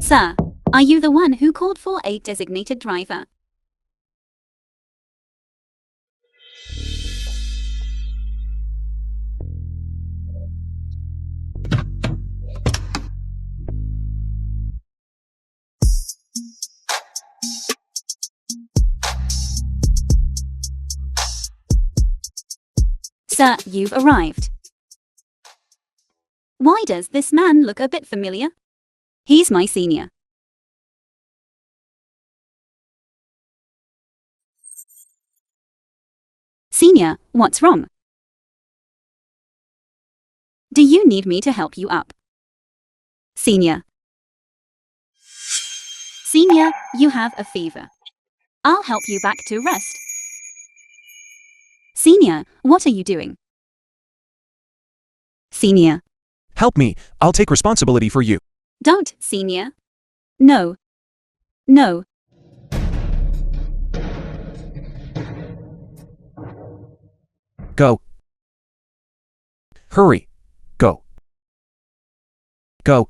Sir, are you the one who called for a designated driver? Sir, you've arrived. Why does this man look a bit familiar? He's my senior. Senior, what's wrong? Do you need me to help you up? Senior. Senior, you have a fever. I'll help you back to rest. Senior, what are you doing? Senior. Help me, I'll take responsibility for you. Don't, Senior. No. No. Go. Hurry. Go. Go.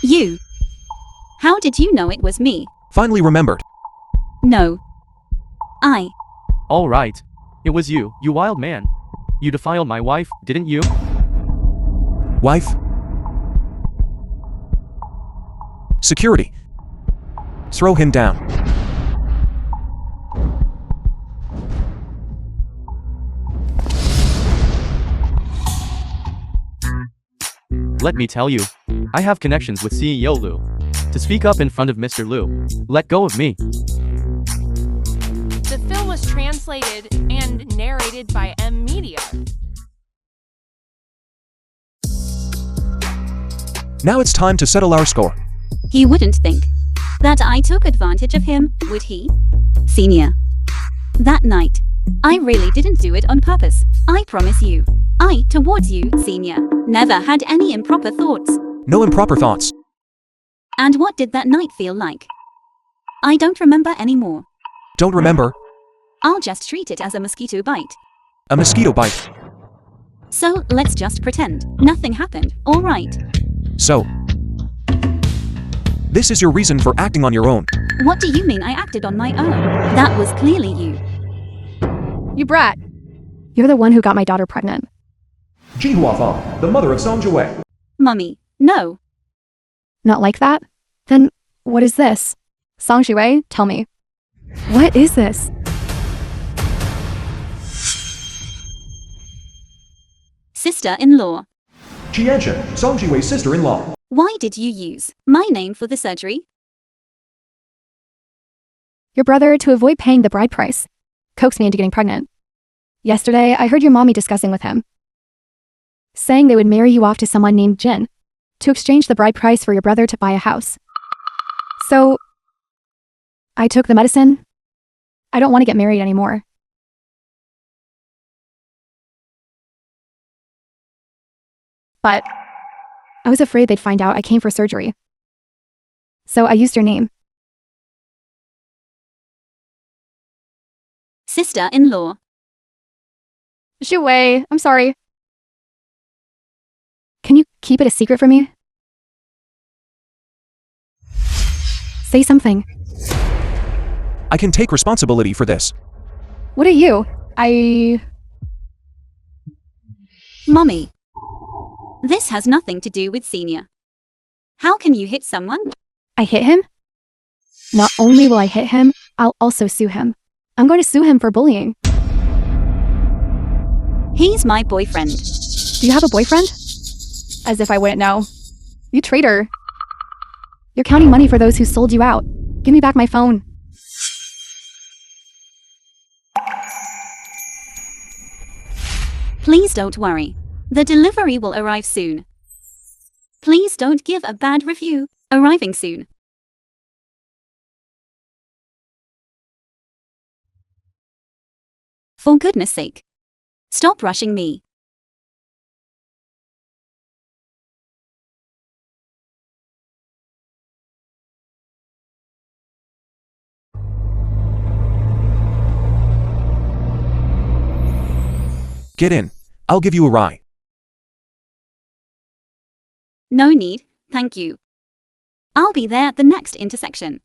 You. How did you know it was me? Finally remembered. No. I. All right. It was you, you wild man. You defiled my wife, didn't you? Wife. Security. Throw him down. Let me tell you. I have connections with CEO Lu. To speak up in front of Mr. Lu. Let go of me. The film was translated and narrated by M Media. Now it's time to settle our score. He wouldn't think that I took advantage of him, would he? Senior. That night, I really didn't do it on purpose. I promise you. I, towards you, Senior, never had any improper thoughts. No improper thoughts. And what did that night feel like? I don't remember anymore. Don't remember. I'll just treat it as a mosquito bite. A mosquito bite. So, let's just pretend nothing happened, alright? So. This is your reason for acting on your own. What do you mean I acted on my own? That was clearly you. You brat. You're the one who got my daughter pregnant. Jinhua Fang, the mother of Song Jiwei. Mummy, no. Not like that? Then what is this? Song Shiwei, tell me. What is this? Sister-in-law. Qianshen, Song Jiwei's sister-in-law. Why did you use my name for the surgery? Your brother, to avoid paying the bride price, coaxed me into getting pregnant. Yesterday, I heard your mommy discussing with him, saying they would marry you off to someone named Jin, to exchange the bride price for your brother to buy a house. So, I took the medicine. I don't want to get married anymore. But I was afraid they'd find out I came for surgery. So I used your name. Sister-in-law. Shu Wei, I'm sorry. Can you keep it a secret from me? Say something. I can take responsibility for this. What are you? Mommy. This has nothing to do with Senior. How can you hit someone? I hit him? Not only will I hit him, I'll also sue him. I'm going to sue him for bullying. He's my boyfriend. Do you have a boyfriend? As if I wouldn't know. You traitor. You're counting money for those who sold you out. Give me back my phone. Please don't worry. The delivery will arrive soon. Please don't give a bad review. Arriving soon. For goodness sake. Stop rushing me. Get in. I'll give you a ride. No need, thank you. I'll be there at the next intersection.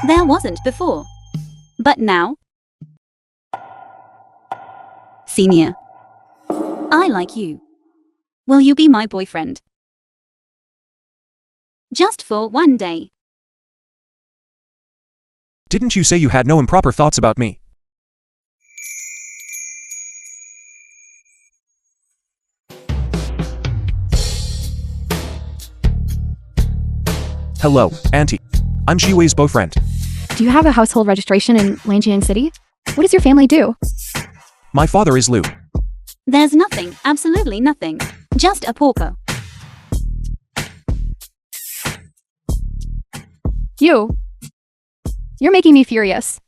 There wasn't before. But now? Senior. I like you. Will you be my boyfriend? Just for one day. Didn't you say you had no improper thoughts about me? Hello, Auntie. I'm Jiwei's boyfriend. Do you have a household registration in Lanjiang City? What does your family do? My father is Lu. There's nothing, absolutely nothing. Just a pauper. You're making me furious.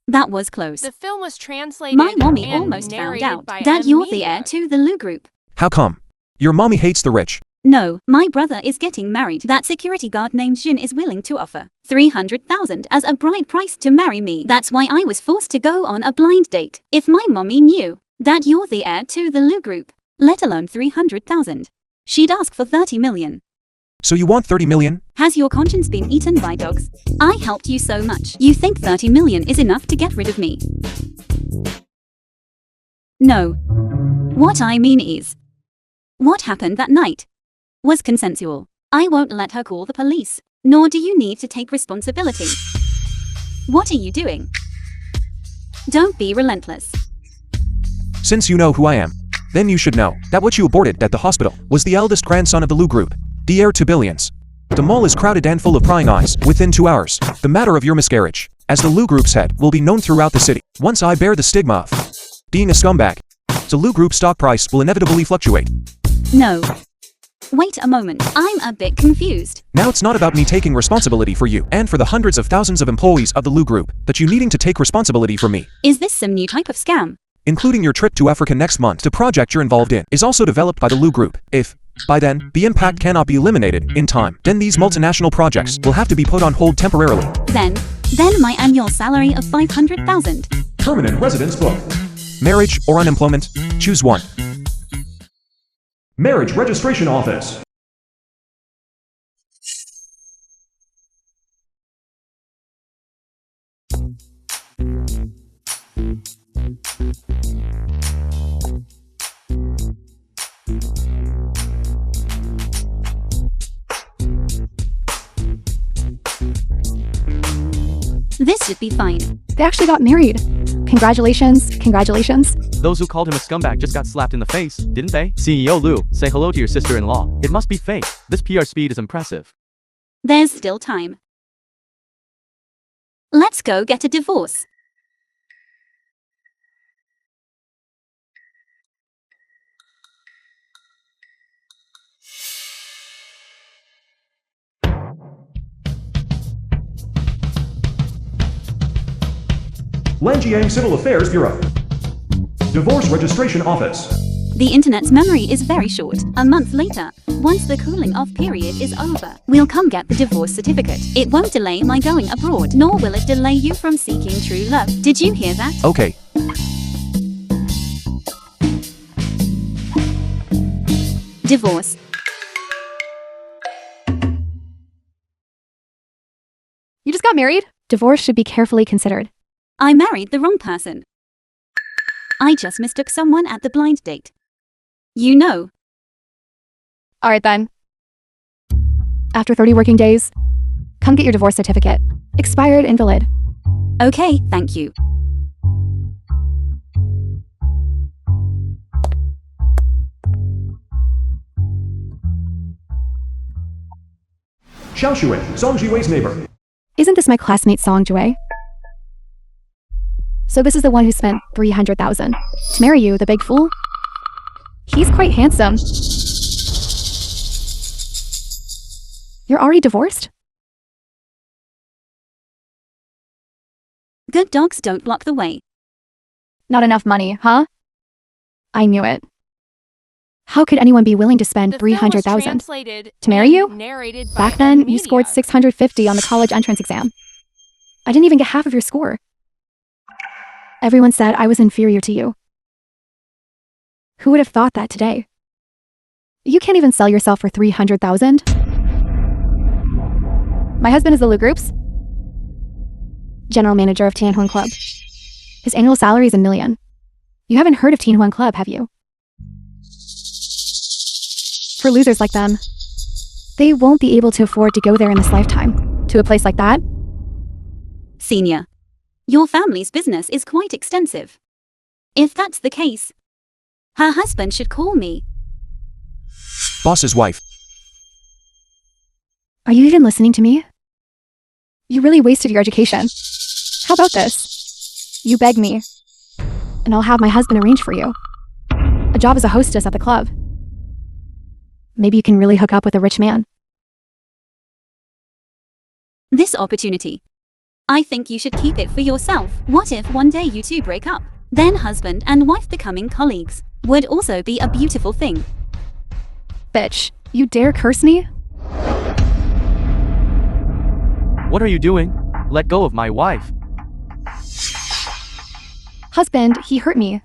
That was close. The film was translated My mommy and almost found narrated out by that M. you're the Media. heir to the Lu group. How come? Your mommy hates the rich. No, my brother is getting married. That security guard named Jin is willing to offer 300,000 as a bride price to marry me. That's why I was forced to go on a blind date. If my mommy knew that you're the heir to the Lu group, let alone 300,000, she'd ask for 30 million. So you want 30 million? Has your conscience been eaten by dogs? I helped you so much. You think 30 million is enough to get rid of me? No. What I mean is, what happened that night was consensual. I won't let her call the police, nor do you need to take responsibility. What are you doing? Don't be relentless. Since you know who I am, then you should know that what you aborted at the hospital was the eldest grandson of the Lu group, the heir to billions. The mall is crowded and full of prying eyes. Within 2 hours, the matter of your miscarriage, as the Lu group's head, will be known throughout the city. Once I bear the stigma of being a scumbag, the Lu group stock price will inevitably fluctuate. No. Wait a moment, I'm a bit confused. Now it's not about me taking responsibility for you and for the hundreds of thousands of employees of the Lu group, but you needing to take responsibility for me. Is this some new type of scam? Including your trip to Africa next month. The project you're involved in is also developed by the Lu group. If, by then, the impact cannot be eliminated in time, then these multinational projects will have to be put on hold temporarily. Then my annual salary of 500,000. Permanent residence book. Marriage or unemployment? Choose one. Marriage registration office. This should be fine. They actually got married. Congratulations, congratulations. Those who called him a scumbag just got slapped in the face, didn't they? CEO Lu, say hello to your sister-in-law. It must be fake. This PR speed is impressive. There's still time. Let's go get a divorce. Lanjiang Civil Affairs Bureau. Divorce registration office. The internet's memory is very short. A month later, once the cooling off period is over, we'll come get the divorce certificate. It won't delay my going abroad, nor will it delay you from seeking true love. Did you hear that? Okay. Divorce. You just got married? Divorce should be carefully considered. I married the wrong person. I just mistook someone at the blind date. You know. Alright then. After 30 working days, come get your divorce certificate. Expired invalid. Okay, thank you. Xiao Shui, Song Jiwei's neighbor. Isn't this my classmate Song Jue? So this is the one who spent 300,000 to marry you, the big fool? He's quite handsome. You're already divorced? Good dogs don't block the way. Not enough money, huh? I knew it. How could anyone be willing to spend The film was 300,000 translated to marry and you? narrated by Back then, you media. scored 650 on the college entrance exam. I didn't even get half of your score. Everyone said I was inferior to you. Who would have thought that today? You can't even sell yourself for 300,000. My husband is the Lu Group's general manager of Tianhuan Club. His annual salary is $1 million. You haven't heard of Tianhuan Club, have you? For losers like them, they won't be able to afford to go there in this lifetime. To a place like that? Senior, your family's business is quite extensive. If that's the case, her husband should call me. Boss's wife. Are you even listening to me? You really wasted your education. How about this? You beg me, and I'll have my husband arrange for you a job as a hostess at the club. Maybe you can really hook up with a rich man. This opportunity, I think you should keep it for yourself. What if one day you two break up? Then husband and wife becoming colleagues would also be a beautiful thing. Bitch, you dare curse me? What are you doing? Let go of my wife. Husband, he hurt me.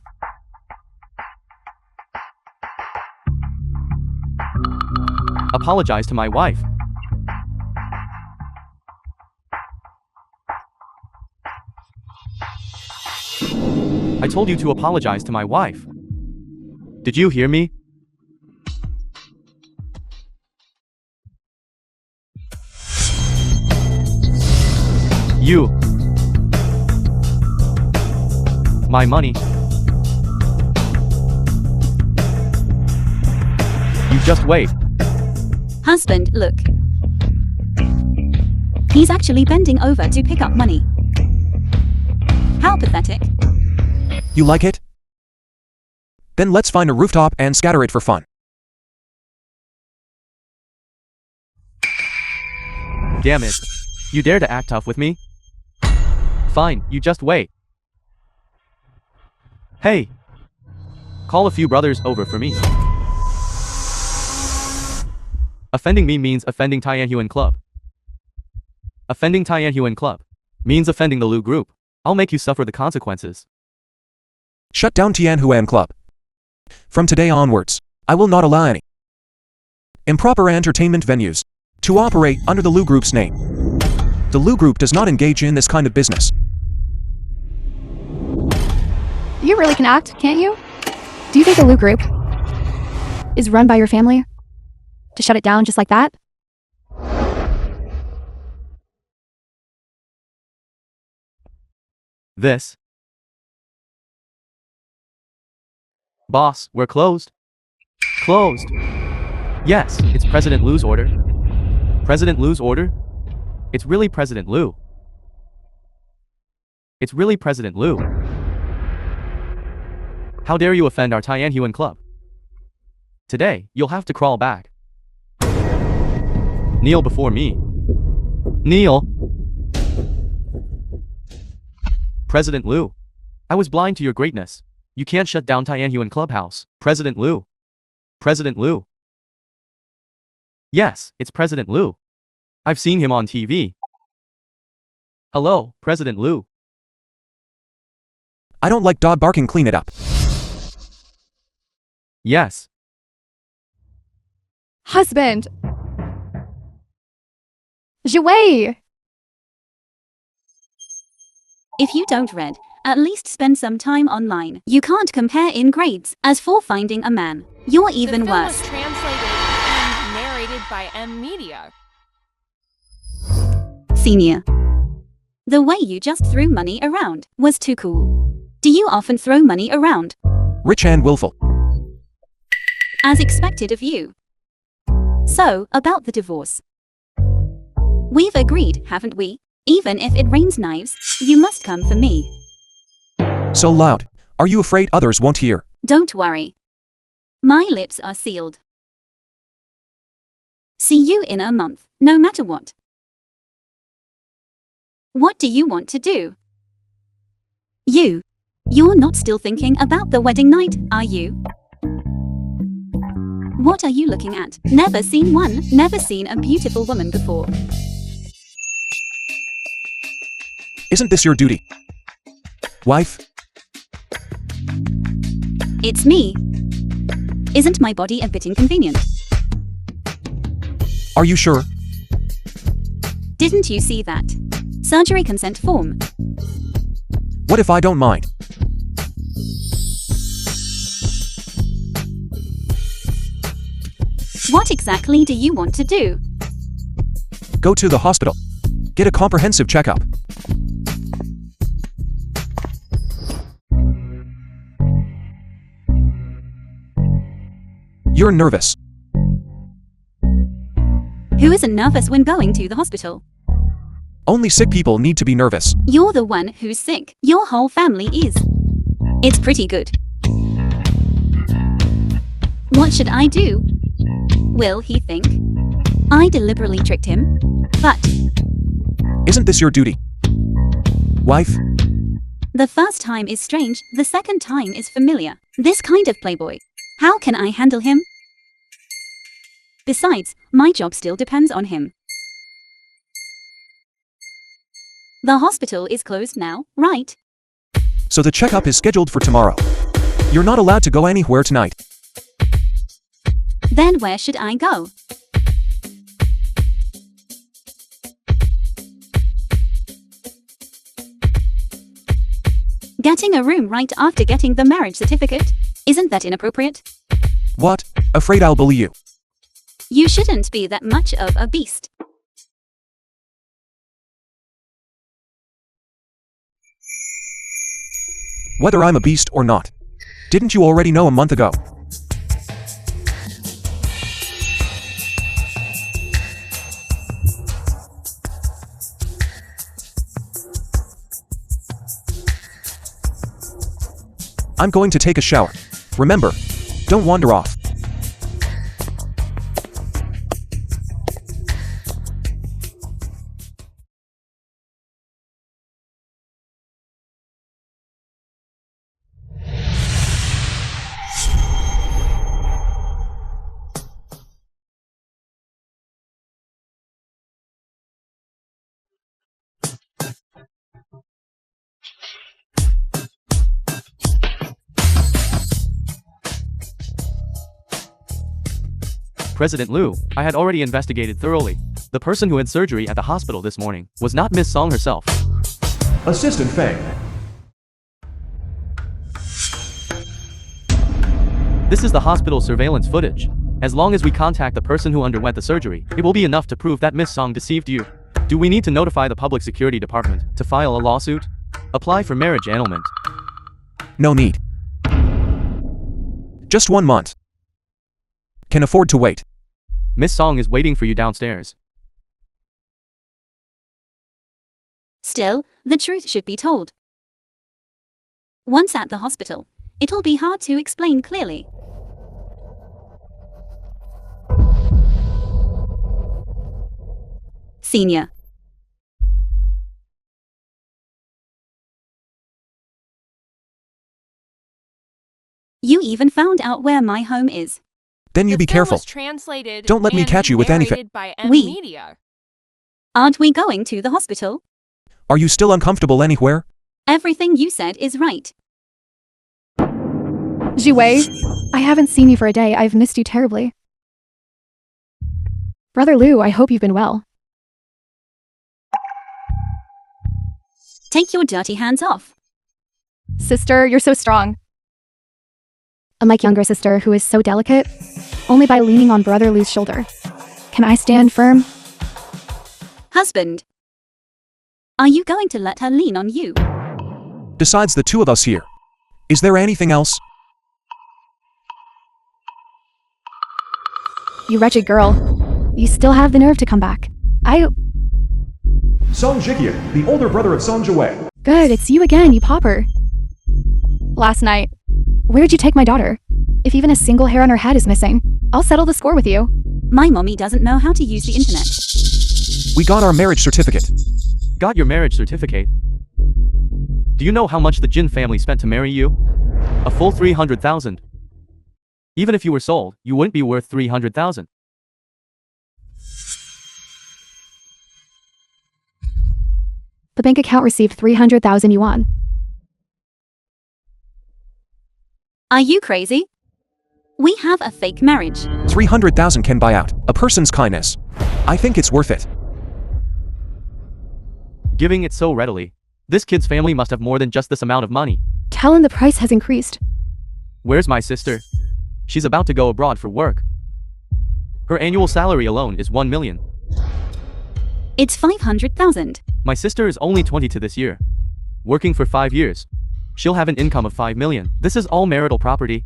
Apologize to my wife. I told you to apologize to my wife. Did you hear me? You. My money. You just wait. Husband, look. He's actually bending over to pick up money. How pathetic. You like it? Then let's find a rooftop and scatter it for fun. Damn it. You dare to act tough with me? Fine, you just wait. Hey. Call a few brothers over for me. Offending me means offending Tianhuan Club. Offending Tianhuan Club means offending the Lu Group. I'll make you suffer the consequences. Shut down Tianhuan Club. From today onwards, I will not allow any improper entertainment venues to operate under the Lu Group's name. The Lu Group does not engage in this kind of business. You really can act, can't you? Do you think the Lu Group is run by your family? To shut it down just like that? This. Boss, we're closed. Closed. Yes, it's President Lu's order. President Lu's order? It's really President Lu. It's really President Lu. How dare you offend our Tianhuan Club? Today, you'll have to crawl back. Kneel before me. Kneel. President Lu. I was blind to your greatness. You can't shut down Tianhuan Clubhouse. President Lu. President Lu. Yes, it's President Lu. I've seen him on TV. Hello, President Lu. I don't like dog barking, clean it up. Yes. Husband! Jouet! If you don't read, at least spend some time online. You can't compare in grades. As for finding a man, you're even The film worse. was translated and narrated by media. Senior. The way you just threw money around was too cool. Do you often throw money around? Rich and willful. As expected of you. So, about the divorce. We've agreed, haven't we? Even if it rains knives, you must come for me. So loud. Are you afraid others won't hear? Don't worry. My lips are sealed. See you in a month, no matter what. What do you want to do? You're not still thinking about the wedding night, are you? What are you looking at? Never seen one, never seen a beautiful woman before. Isn't this your duty? Wife? It's me. Isn't my body a bit inconvenient? Are you sure? Didn't you see that? Surgery consent form. What if I don't mind? What exactly do you want to do? Go to the hospital. Get a comprehensive checkup. You're nervous. Who isn't nervous when going to the hospital? Only sick people need to be nervous. You're the one who's sick. Your whole family is. It's pretty good. What should I do? Will he think I deliberately tricked him? But Isn't this your duty? Wife? the first time is strange, the second time is familiar. This kind of playboy. How can I handle him? Besides, my job still depends on him. The hospital is closed now, right? So the checkup is scheduled for tomorrow. You're not allowed to go anywhere tonight. Then where should I go? Getting a room right after getting the marriage certificate? Isn't that inappropriate? What? Afraid I'll bully you. You shouldn't be that much of a beast. Whether I'm a beast or not. Didn't you already know a month ago? I'm going to take a shower. Remember, don't wander off. President Liu, I had already investigated thoroughly. The person who had surgery at the hospital this morning was not Miss Song herself. Assistant Feng. This is the hospital surveillance footage. As long as we contact the person who underwent the surgery, it will be enough to prove that Miss Song deceived you. Do we need to notify the Public Security Department to file a lawsuit? Apply for marriage annulment. No need. Just 1 month. Can afford to wait. Miss Song is waiting for you downstairs. Still, the truth should be told. Once at the hospital, it'll be hard to explain clearly. Senior. You even found out where my home is. Then you The be film careful. was translated Don't let me and catch you with anything. narrated by M We. Media. Aren't we going to the hospital? Are you still uncomfortable anywhere? Everything you said is right. Jiwei, I haven't seen you for a day. I've missed you terribly. Brother Liu, I hope you've been well. Take your dirty hands off. Sister, you're so strong. Unlike younger sister who is so delicate, only by leaning on Brother Liu's shoulder. Can I stand firm? Husband. Are you going to let her lean on you? Besides the two of us here, is there anything else? You wretched girl. You still have the nerve to come back. Song Jikian, the older brother of Song Jiwei. Good, it's you again, you pauper. Last night. Where'd you take my daughter? If even a single hair on her head is missing, I'll settle the score with you. My mommy doesn't know how to use the internet. We got our marriage certificate. Got your marriage certificate? Do you know how much the Jin family spent to marry you? A full 300,000. Even if you were sold, you wouldn't be worth 300,000. The bank account received 300,000 yuan. Are you crazy? We have a fake marriage. 300,000 can buy out a person's kindness. I think it's worth it. Giving it so readily. This kid's family must have more than just this amount of money. Tell him the price has increased. Where's my sister? She's about to go abroad for work. Her annual salary alone is 1 million. It's 500,000. My sister is only 22 this year. Working for 5 years. She'll have an income of 5 million. This is all marital property.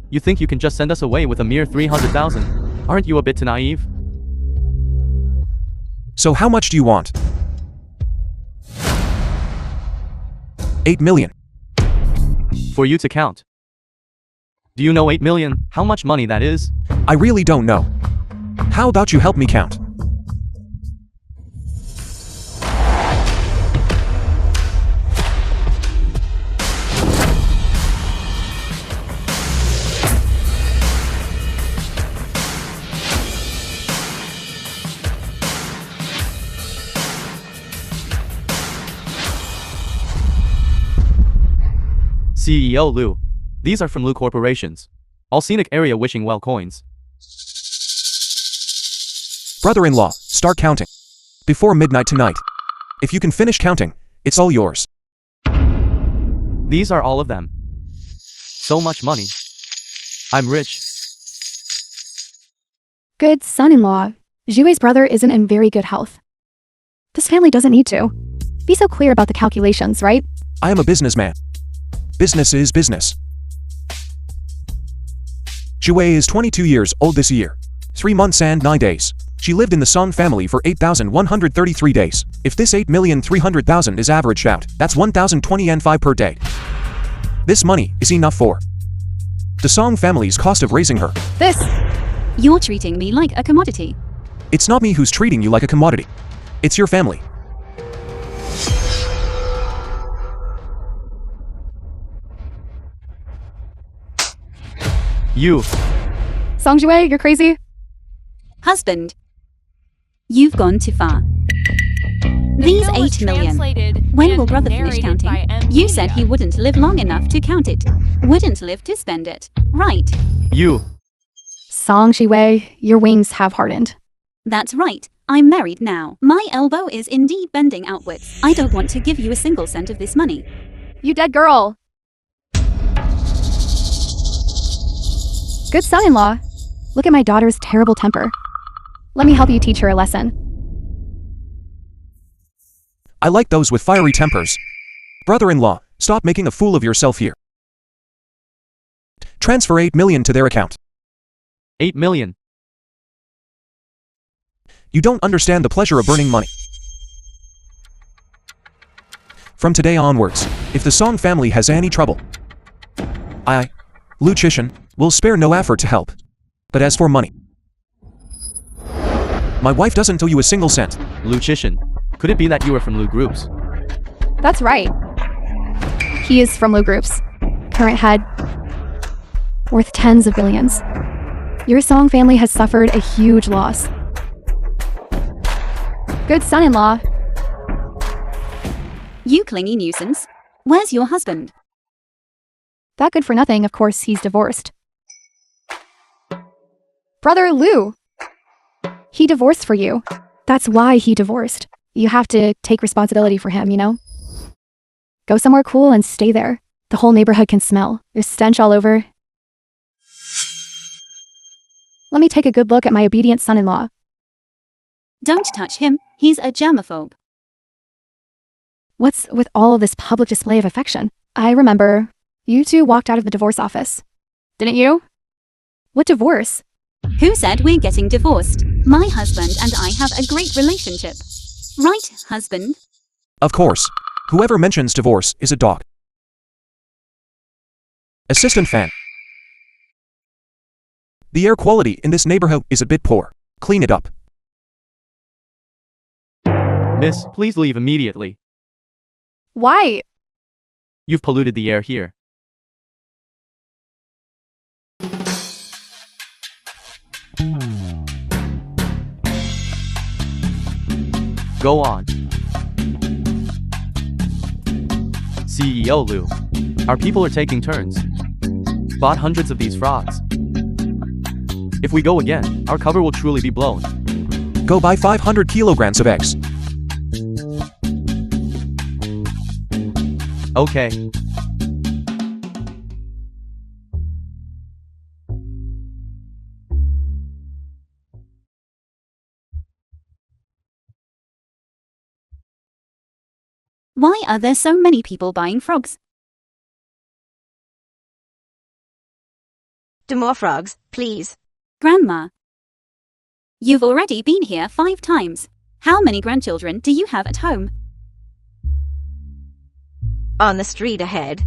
You think you can just send us away with a mere 300,000? Aren't you a bit too naive? So how much do you want? 8 million. For you to count. Do you know 8 million, how much money that is? I really don't know. How about you help me count? CEO Liu. These are from Liu Corporations. All scenic area wishing well coins. Brother-in-law, start counting. Before midnight tonight. If you can finish counting, it's all yours. These are all of them. So much money. I'm rich. Good son-in-law. Jiwei's brother isn't in very good health. This family doesn't need to. Be so clear about the calculations, right? I am a businessman. Business is business. Jiwei is 22 years old this year. 3 months and 9 days. She lived in the Song family for 8,133 days. If this 8,300,000 is averaged out, that's 1,020 yen 5 per day. This money is enough for the Song family's cost of raising her. You're treating me like a commodity. It's not me who's treating you like a commodity. It's your family. You. Song Jiwei, you're crazy? Husband. You've gone too far. These Indo was 8 million. translated When and will brother finish narrated counting? by M. You said Media. he wouldn't live long enough to count it. Wouldn't live to spend it. Right. You. Song Jiwei, your wings have hardened. That's right. I'm married now. My elbow is indeed bending outwards. I don't want to give you a single cent of this money. You dead girl. Good son-in-law. Look at my daughter's terrible temper. Let me help you teach her a lesson. I like those with fiery tempers. Brother-in-law, stop making a fool of yourself here. Transfer 8 million to their account. 8 million. You don't understand the pleasure of burning money. From today onwards, if the Song family has any trouble, I, Liu Chishan, will spare no effort to help. But as for money, my wife doesn't owe you a single cent. Liu Chishan. Could it be that you are from Liu Groups? That's right. He is from Liu Groups. Current head. Worth tens of billions. Your Song family has suffered a huge loss. Good son-in-law. You clingy nuisance. Where's your husband? That good for nothing, of course, he's divorced. Brother Liu. He divorced for you. That's why he divorced. You have to take responsibility for him, you know? Go somewhere cool and stay there. The whole neighborhood can smell. There's stench all over. Let me take a good look at my obedient son-in-law. Don't touch him. He's a germaphobe. What's with all of this public display of affection? I remember you two walked out of the divorce office. Didn't you? What divorce? Who said we're getting divorced? My husband and I have a great relationship. Right, husband? Of course. Whoever mentions divorce is a dog. Assistant fan. The air quality in this neighborhood is a bit poor. Clean it up. Miss, please leave immediately. Why? You've polluted the air here. Go on. CEO Lou. Our people are taking turns. Bought hundreds of these frogs. If we go again, our cover will truly be blown. Go buy 500 kilograms of eggs. Okay. Why are there so many people buying frogs? Do more frogs, please. Grandma. You've already been here 5 times. How many grandchildren do you have at home? On the street ahead.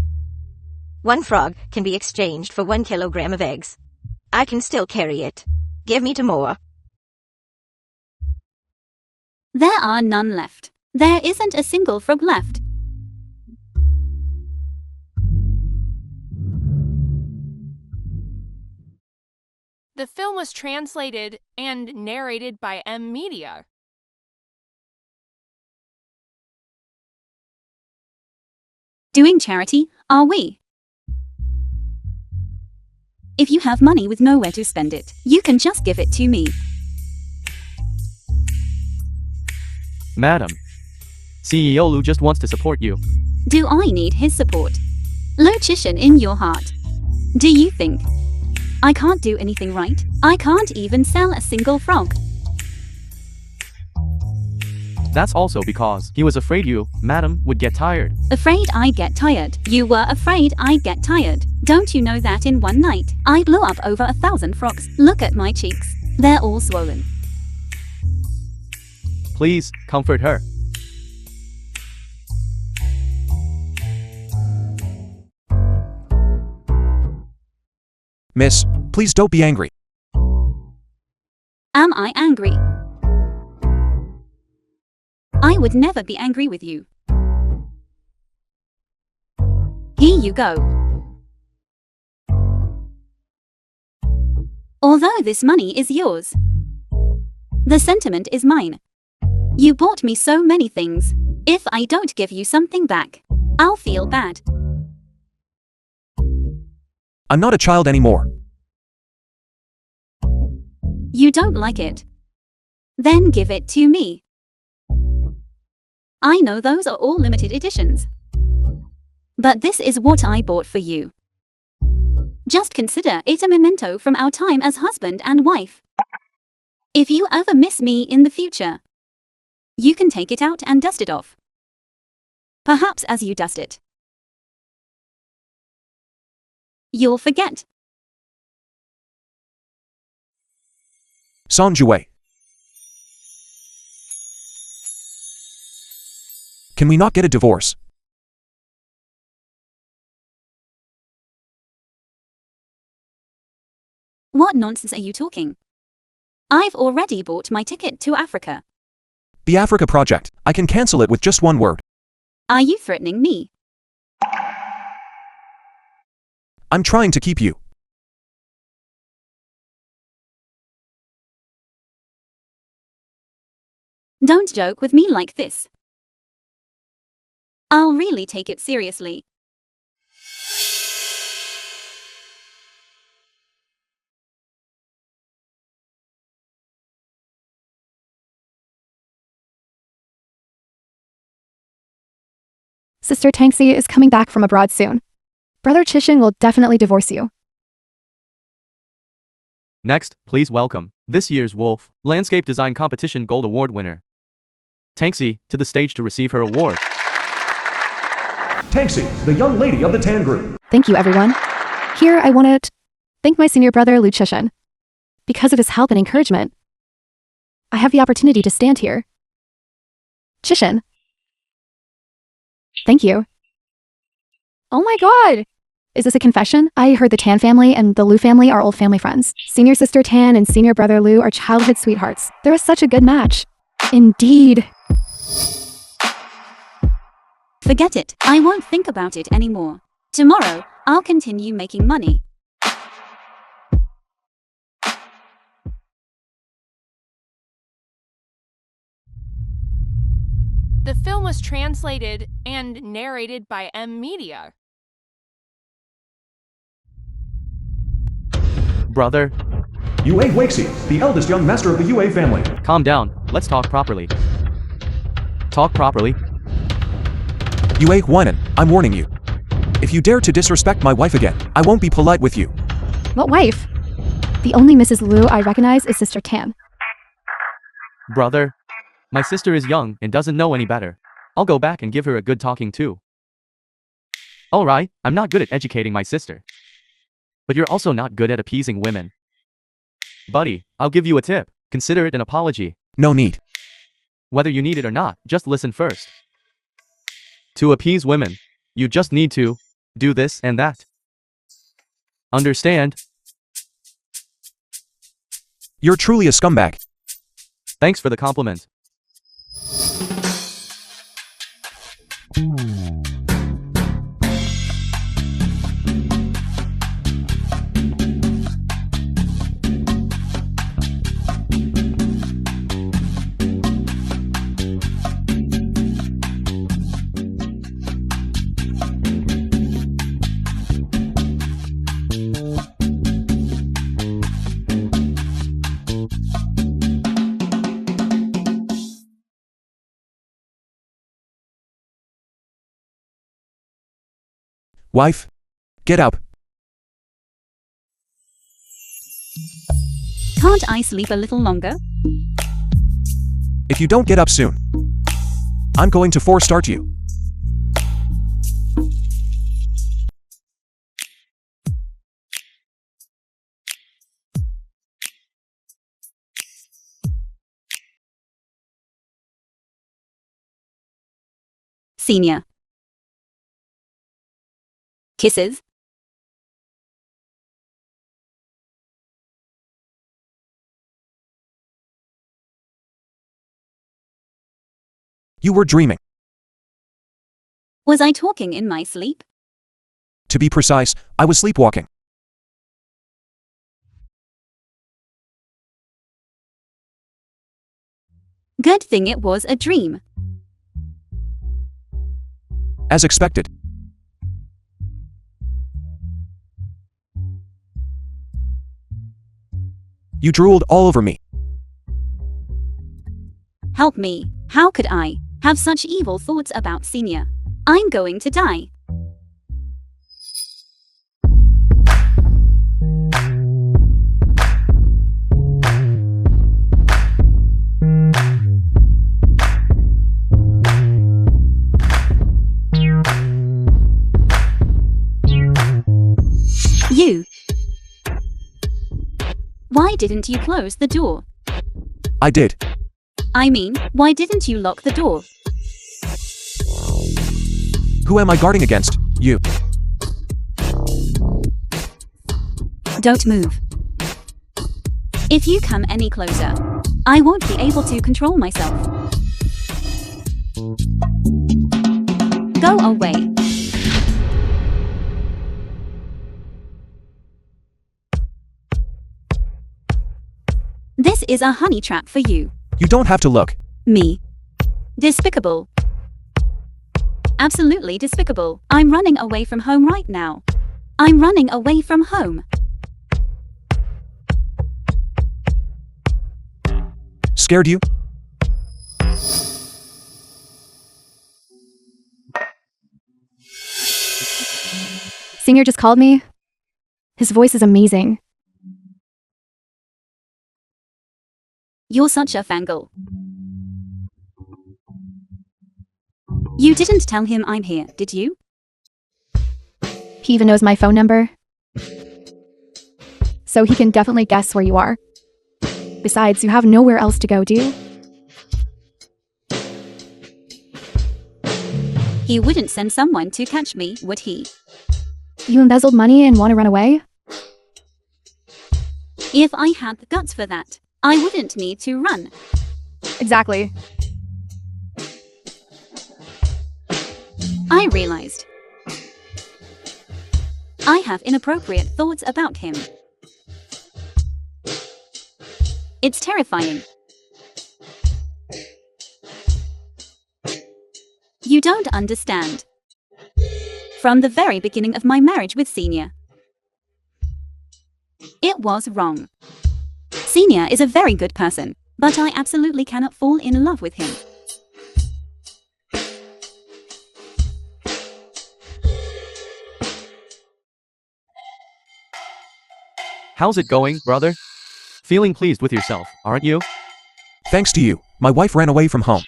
1 frog can be exchanged for 1 kilogram of eggs. I can still carry it. Give me 2 more. There are none left. There isn't a single frog left. The film was translated and narrated by M Media. Doing charity, are we? If you have money with nowhere to spend it, you can just give it to me. Madam. CEO Lou just wants to support you. Do I need his support? Logician in your heart. Do you think I can't do anything right? I can't even sell a single frog. That's also because he was afraid you, madam, would get tired. Afraid I get tired. You were afraid I'd get tired. Don't you know that in one night, I blew up over 1,000 frogs? Look at my cheeks. They're all swollen. Please, comfort her. Miss, please don't be angry. Am I angry? I would never be angry with you. Here you go. Although this money is yours, the sentiment is mine. You bought me so many things. If I don't give you something back, I'll feel bad. I'm not a child anymore. You don't like it? Then give it to me. I know those are all limited editions. But this is what I bought for you. Just consider it a memento from our time as husband and wife. If you ever miss me in the future, you can take it out and dust it off. Perhaps as you dust it, you'll forget. Sanjue. Can we not get a divorce? What nonsense are you talking? I've already bought my ticket to Africa. The Africa project. I can cancel it with just 1 word. Are you threatening me? I'm trying to keep you. Don't joke with me like this. I'll really take it seriously. Sister Tanxi is coming back from abroad soon. Brother Chishin will definitely divorce you. Next, please welcome this year's Wolf Landscape Design Competition Gold Award winner, Tanxi, to the stage to receive her award. Tanksy, the young lady of the tan group. Thank you, everyone. Here, I want to thank my senior brother, Lu Chishan. Because of his help and encouragement, I have the opportunity to stand here. Chishan. Thank you. Oh my god! Is this a confession? I heard the Tan family and the Lu family are old family friends. Senior sister Tan and senior brother Lu are childhood sweethearts. They're such a good match. Indeed. Forget it. I won't think about it anymore. Tomorrow, I'll continue making money. The film was translated and narrated by Media. Brother, UA Wakesy, the eldest young master of the UA family. calm down. Let's talk properly. Talk properly. Yue Huanan, I'm warning you. If you dare to disrespect my wife again, I won't be polite with you. What wife? The only Mrs. Lu I recognize is Sister Tan. Brother, my sister is young and doesn't know any better. I'll go back and give her a good talking too. Alright, I'm not good at educating my sister. But you're also not good at appeasing women. Buddy, I'll give you a tip. Consider it an apology. No need. Whether you need it or not, just listen first. To appease women, you just need to do this and that. Understand? You're truly a scumbag. Thanks for the compliment. Wife, get up. Can't I sleep a little longer? If you don't get up soon, I'm going to force-start you. Senior. Kisses. You were dreaming. Was I talking in my sleep? To be precise, I was sleepwalking. Good thing it was a dream. As expected. You drooled all over me. Help me. How could I have such evil thoughts about Senior? I'm going to die. You. Why didn't you close the door? I did. I mean, why didn't you lock the door? Who am I guarding against? You. Don't move. If you come any closer, I won't be able to control myself. Go away. This is a honey trap for you. You don't have to look. Me. Despicable. Absolutely despicable. I'm running away from home right now. I'm running away from home. Scared you? Senior just called me. His voice is amazing. You're such a fangirl. You didn't tell him I'm here, did you? He even knows my phone number. So he can definitely guess where you are. Besides, you have nowhere else to go, do you? He wouldn't send someone to catch me, would he? You embezzled money and want to run away? If I had the guts for that, I wouldn't need to run. Exactly. I realized I have inappropriate thoughts about him. It's terrifying. You don't understand. From the very beginning of my marriage with Senior, it was wrong. Senior is a very good person, but I absolutely cannot fall in love with him. How's it going, brother? Feeling pleased with yourself, aren't you? Thanks to you, my wife ran away from home.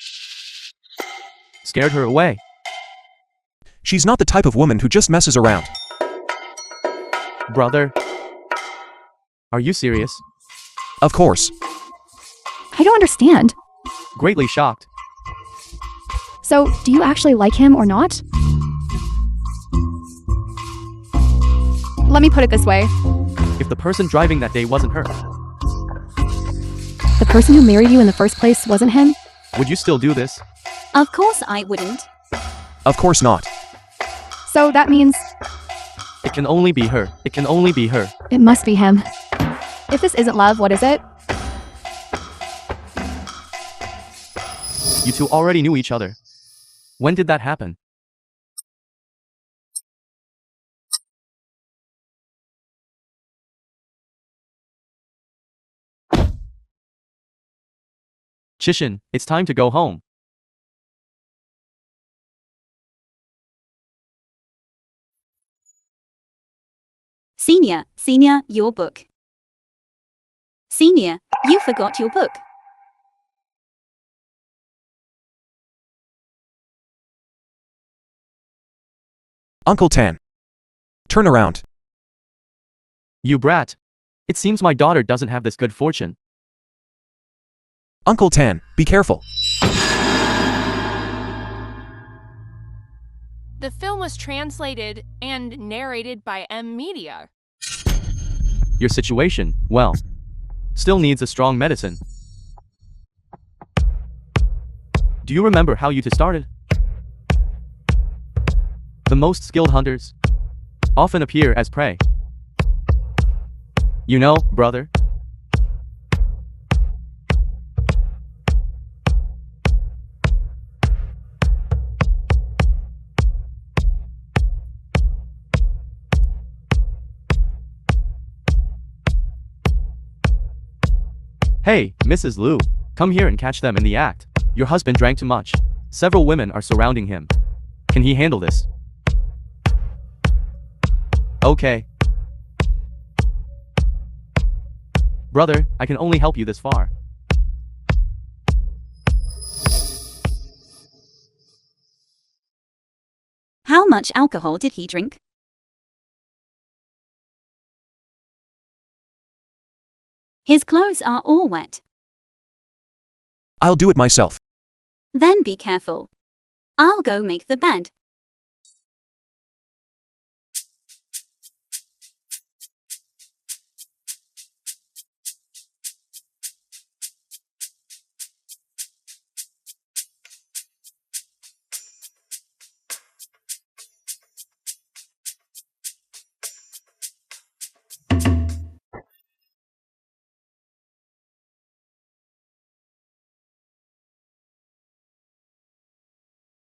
Scared her away. She's not the type of woman who just messes around. Brother. Are you serious? Of course. I don't understand. Greatly shocked. So, do you actually like him or not? Let me put it this way. If the person driving that day wasn't her, The person who married you in the first place wasn't him? would you still do this? Of course I wouldn't. Of course not. So that means It can only be her. It can only be her. it must be him. If this isn't love, what is it? You two already knew each other. When did that happen? Chishin, it's time to go home. Senior, your book. Senior, you forgot your book. Uncle Tan. Turn around. You brat. It seems my daughter doesn't have this good fortune. Uncle Tan, be careful. The film was translated and narrated by Media. Your situation, well, still needs a strong medicine. Do you remember how you two started? The most skilled hunters often appear as prey. You know, brother. Hey, Mrs. Liu, come here and catch them in the act. Your husband drank too much. Several women are surrounding him. Can he handle this? Okay. Brother, I can only help you this far. How much alcohol did he drink? His clothes are all wet. I'll do it myself. Then be careful. I'll go make the bed.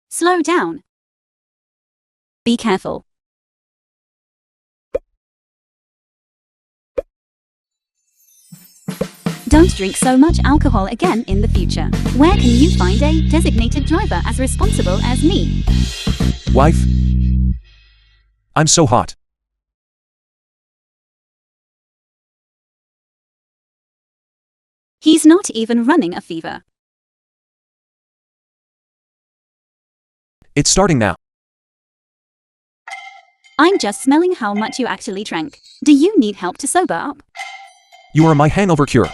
Slow down. Be careful. Don't drink so much alcohol again in the future. Where can you find a designated driver as responsible as me? Wife? I'm so hot. He's not even running a fever. It's starting now. I'm just smelling how much you actually drank. Do you need help to sober up? You are my hangover cure.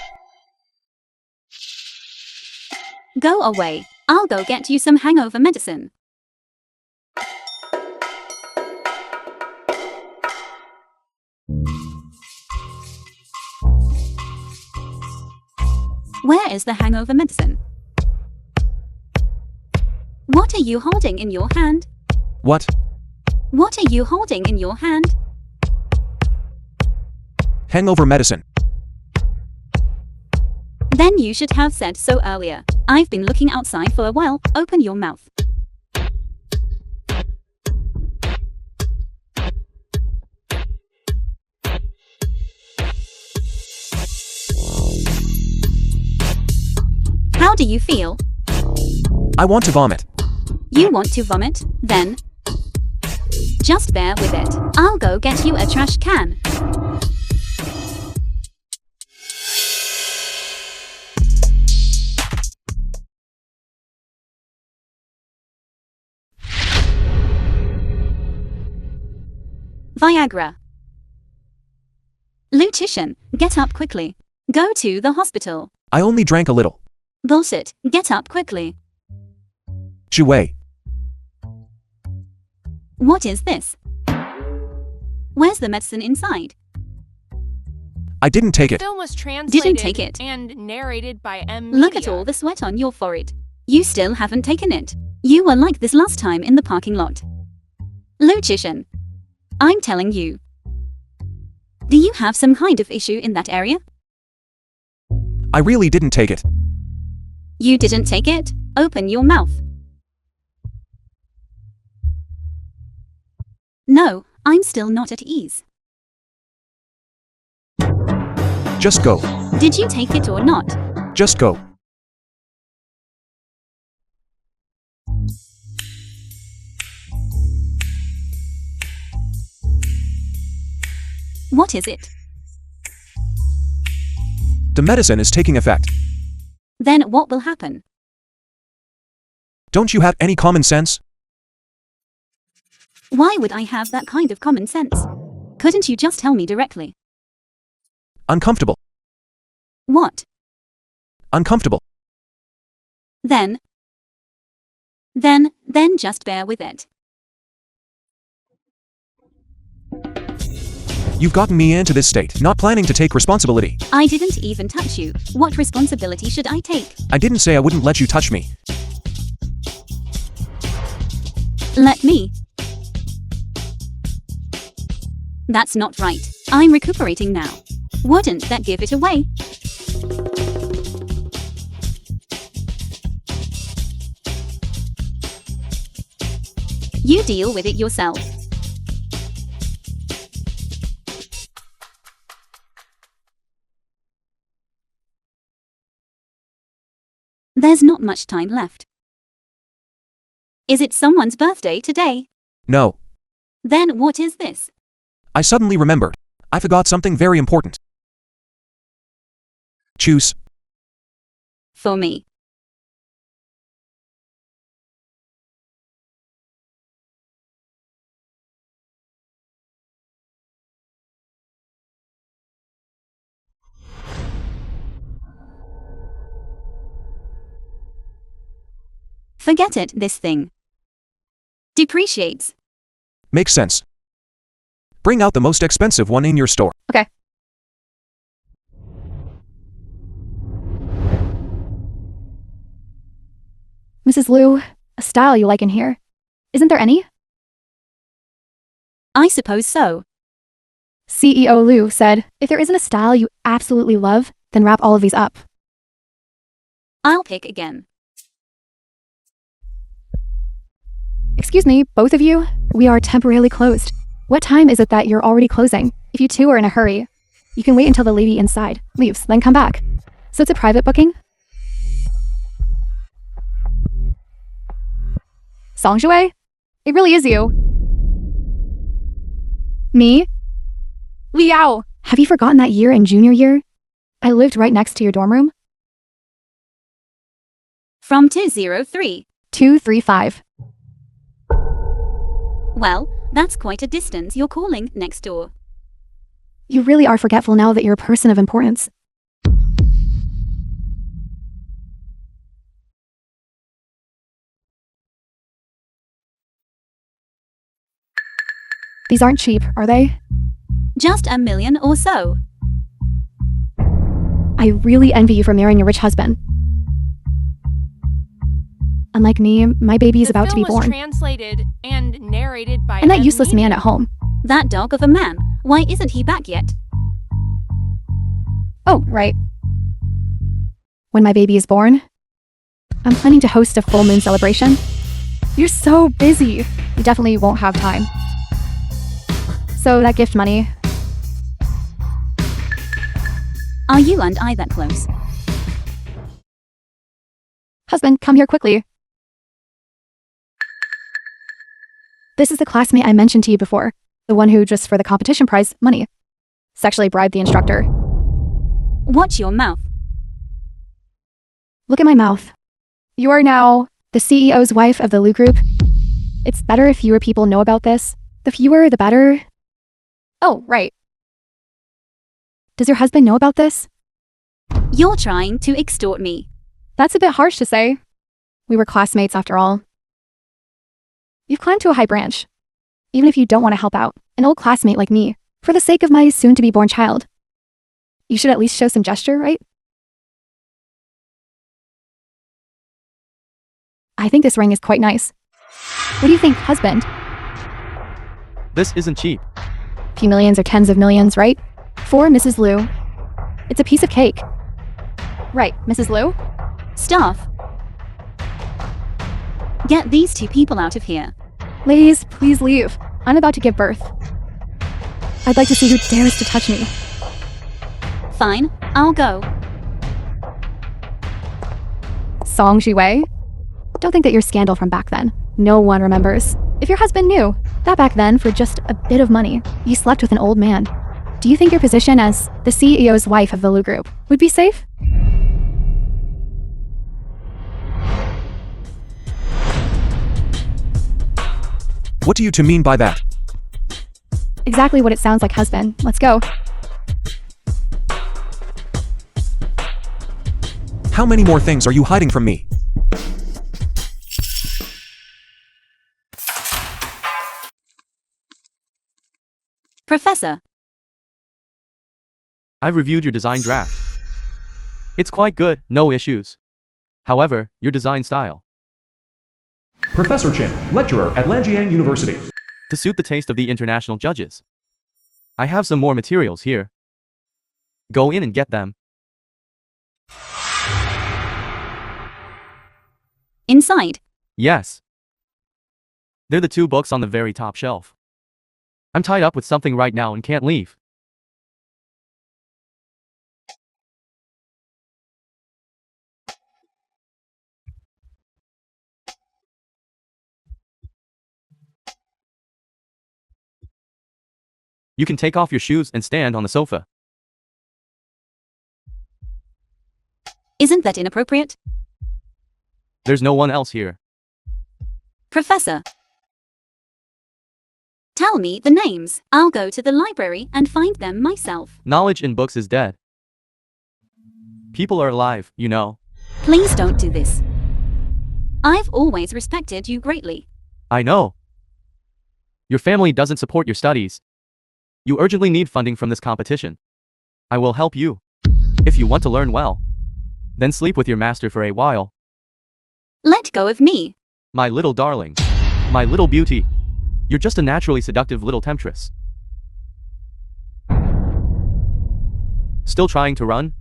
Go away. I'll go get you some hangover medicine. Where is the hangover medicine? What are you holding in your hand? What? What are you holding in your hand? Hangover medicine. Then you should have said so earlier. I've been looking outside for a while. Open your mouth. How do you feel? I want to vomit. You want to vomit? Then just bear with it. I'll go get you a trash can. Viagra. Lutician, get up quickly. Go to the hospital. I only drank a little. Bullshit, get up quickly. Shui. What is this? Where's the medicine inside? I didn't take it. The film was translated take it. and narrated by M. Media. Look at all the sweat on your forehead. You still haven't taken it. You were like this last time in the parking lot. Lutician. I'm telling you. Do you have some kind of issue in that area? I really didn't take it. You didn't take it? Open your mouth. No, I'm still not at ease. Just go. Did you take it or not? Just go. What is it? The medicine is taking effect. Then what will happen? Don't you have any common sense? Why would I have that kind of common sense? Couldn't you just tell me directly? Uncomfortable. What? Uncomfortable. Then just bear with it. You've gotten me into this state, not planning to take responsibility. I didn't even touch you. What responsibility should I take? I didn't say I wouldn't let you touch me. Let me. That's not right. I'm recuperating now. Wouldn't that give it away? You deal with it yourself. There's not much time left. Is it someone's birthday today? No. Then what is this? I suddenly remembered. I forgot something very important. Choose. For me. Forget it, this thing depreciates. Makes sense. Bring out the most expensive one in your store. Okay. Mrs. Liu, a style you like in here. Isn't there any? I suppose so. CEO Liu said, if there isn't a style you absolutely love, then wrap all of these up. I'll pick again. Excuse me, both of you? We are temporarily closed. What time is it that you're already closing? If you two are in a hurry, you can wait until the lady inside leaves, then come back. So it's a private booking? Songshui? It really is you. Me? Liao! Have you forgotten that year in junior year? I lived right next to your dorm room. From 203. 235. Well, That's quite a distance you're calling next door. You really are forgetful now that you're a person of importance. These aren't cheap, are they? Just $1 million or so. I really envy you for marrying a rich husband. Unlike me, my baby is about to be The film was born. translated and narrated by And that useless man at home. That dog of a man. Why isn't he back yet? Oh, right. When my baby is born, I'm planning to host a full moon celebration. You're so busy. You definitely won't have time. So that gift money. Are you and I that close? Husband, come here quickly. This is the classmate I mentioned to you before. The one who, just for the competition prize, money, sexually bribed the instructor. Watch your mouth. Look at my mouth. You are now the CEO's wife of the Lou Group. It's better if fewer people know about this. The fewer, the better. Oh, right. Does your husband know about this? You're trying to extort me. That's a bit harsh to say. We were classmates after all. You've climbed to a high branch. Even if you don't want to help out an old classmate like me, for the sake of my soon-to-be-born child. You should at least show some gesture, right? I think this ring is quite nice. What do you think, husband? This isn't cheap. Few millions or tens of millions, right? For Mrs. Liu. It's a piece of cake. Right, Mrs. Liu? Staff. Get these two people out of here. Ladies, please leave. I'm about to give birth. I'd like to see who dares to touch me. Fine, I'll go. Song Jiwei? Don't think that your scandal from back then. No one remembers. If your husband knew that back then, for just a bit of money, you slept with an old man, do you think your position as the CEO's wife of the Lu Group would be safe? What do you two mean by that? Exactly what it sounds like, husband. Let's go. How many more things are you hiding from me? Professor. I've reviewed your design draft. It's quite good, no issues. However, your design style, Professor Chin, lecturer at Lanjiang University. to suit the taste of the international judges. I have some more materials here. Go in and get them. Inside. Yes. They're the two books on the very top shelf. I'm tied up with something right now and can't leave. You can take off your shoes and stand on the sofa. Isn't that inappropriate? There's no one else here. Professor. Tell me the names. I'll go to the library and find them myself. Knowledge in books is dead. People are alive, you know. Please don't do this. I've always respected you greatly. I know. Your family doesn't support your studies. You urgently need funding from this competition. I will help you. If you want to learn well, then sleep with your master for a while. Let go of me. My little darling. My little beauty. You're just a naturally seductive little temptress. Still trying to run?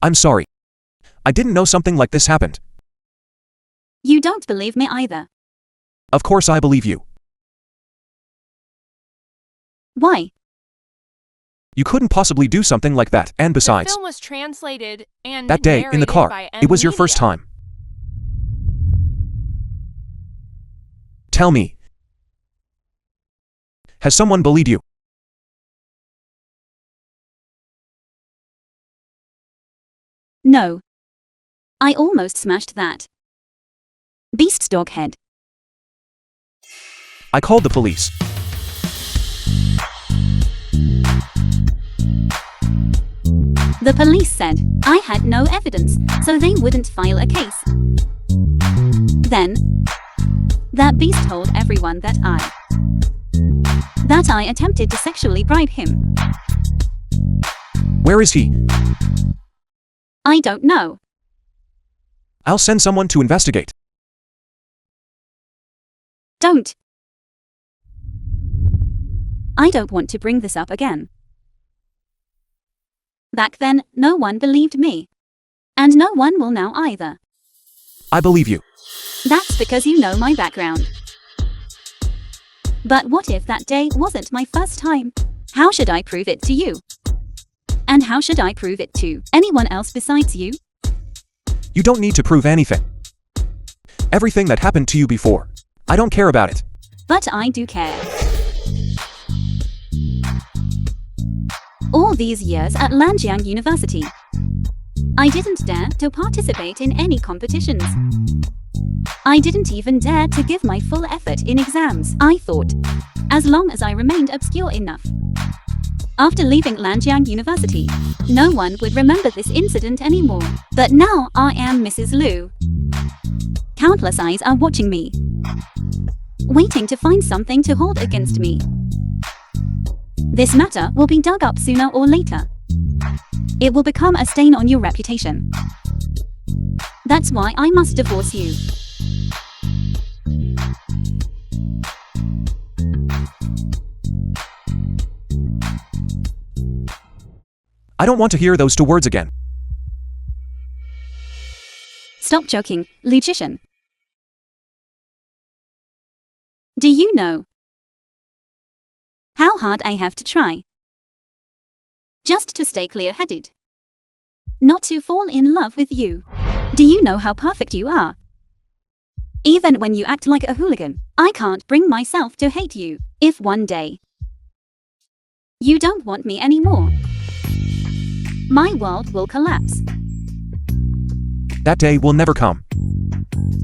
I'm sorry. I didn't know something like this happened. You don't believe me either. Of course I believe you. Why? You couldn't possibly do something like that, and The besides, film was translated and that day in the narrated car, by it was your first media. time. Tell me. Has someone bullied you? No. I almost smashed that beast's dog head. I called the police. The police said I had no evidence, so they wouldn't file a case. Then, that beast told everyone that I attempted to sexually bribe him. Where is he? I don't know. I'll send someone to investigate. Don't. I don't want to bring this up again. Back then, no one believed me. And no one will now either. I believe you. That's because you know my background. But what if that day wasn't my first time? How should I prove it to you? And how should I prove it to anyone else besides you? You don't need to prove anything. Everything that happened to you before, I don't care about it. But I do care. All these years at Lanjiang University, I didn't dare to participate in any competitions. I didn't even dare to give my full effort in exams. I thought, as long as I remained obscure enough. After leaving Lanjiang University, no one would remember this incident anymore. But now I am Mrs. Liu. Countless eyes are watching me, waiting to find something to hold against me. This matter will be dug up sooner or later. It will become a stain on your reputation. That's why I must divorce you. I don't want to hear those two words again. Stop joking, logician. Do you know how hard I have to try just to stay clear-headed? Not to fall in love with you. Do you know how perfect you are? Even when you act like a hooligan, I can't bring myself to hate you. If one day you don't want me anymore, my world will collapse. That day will never come.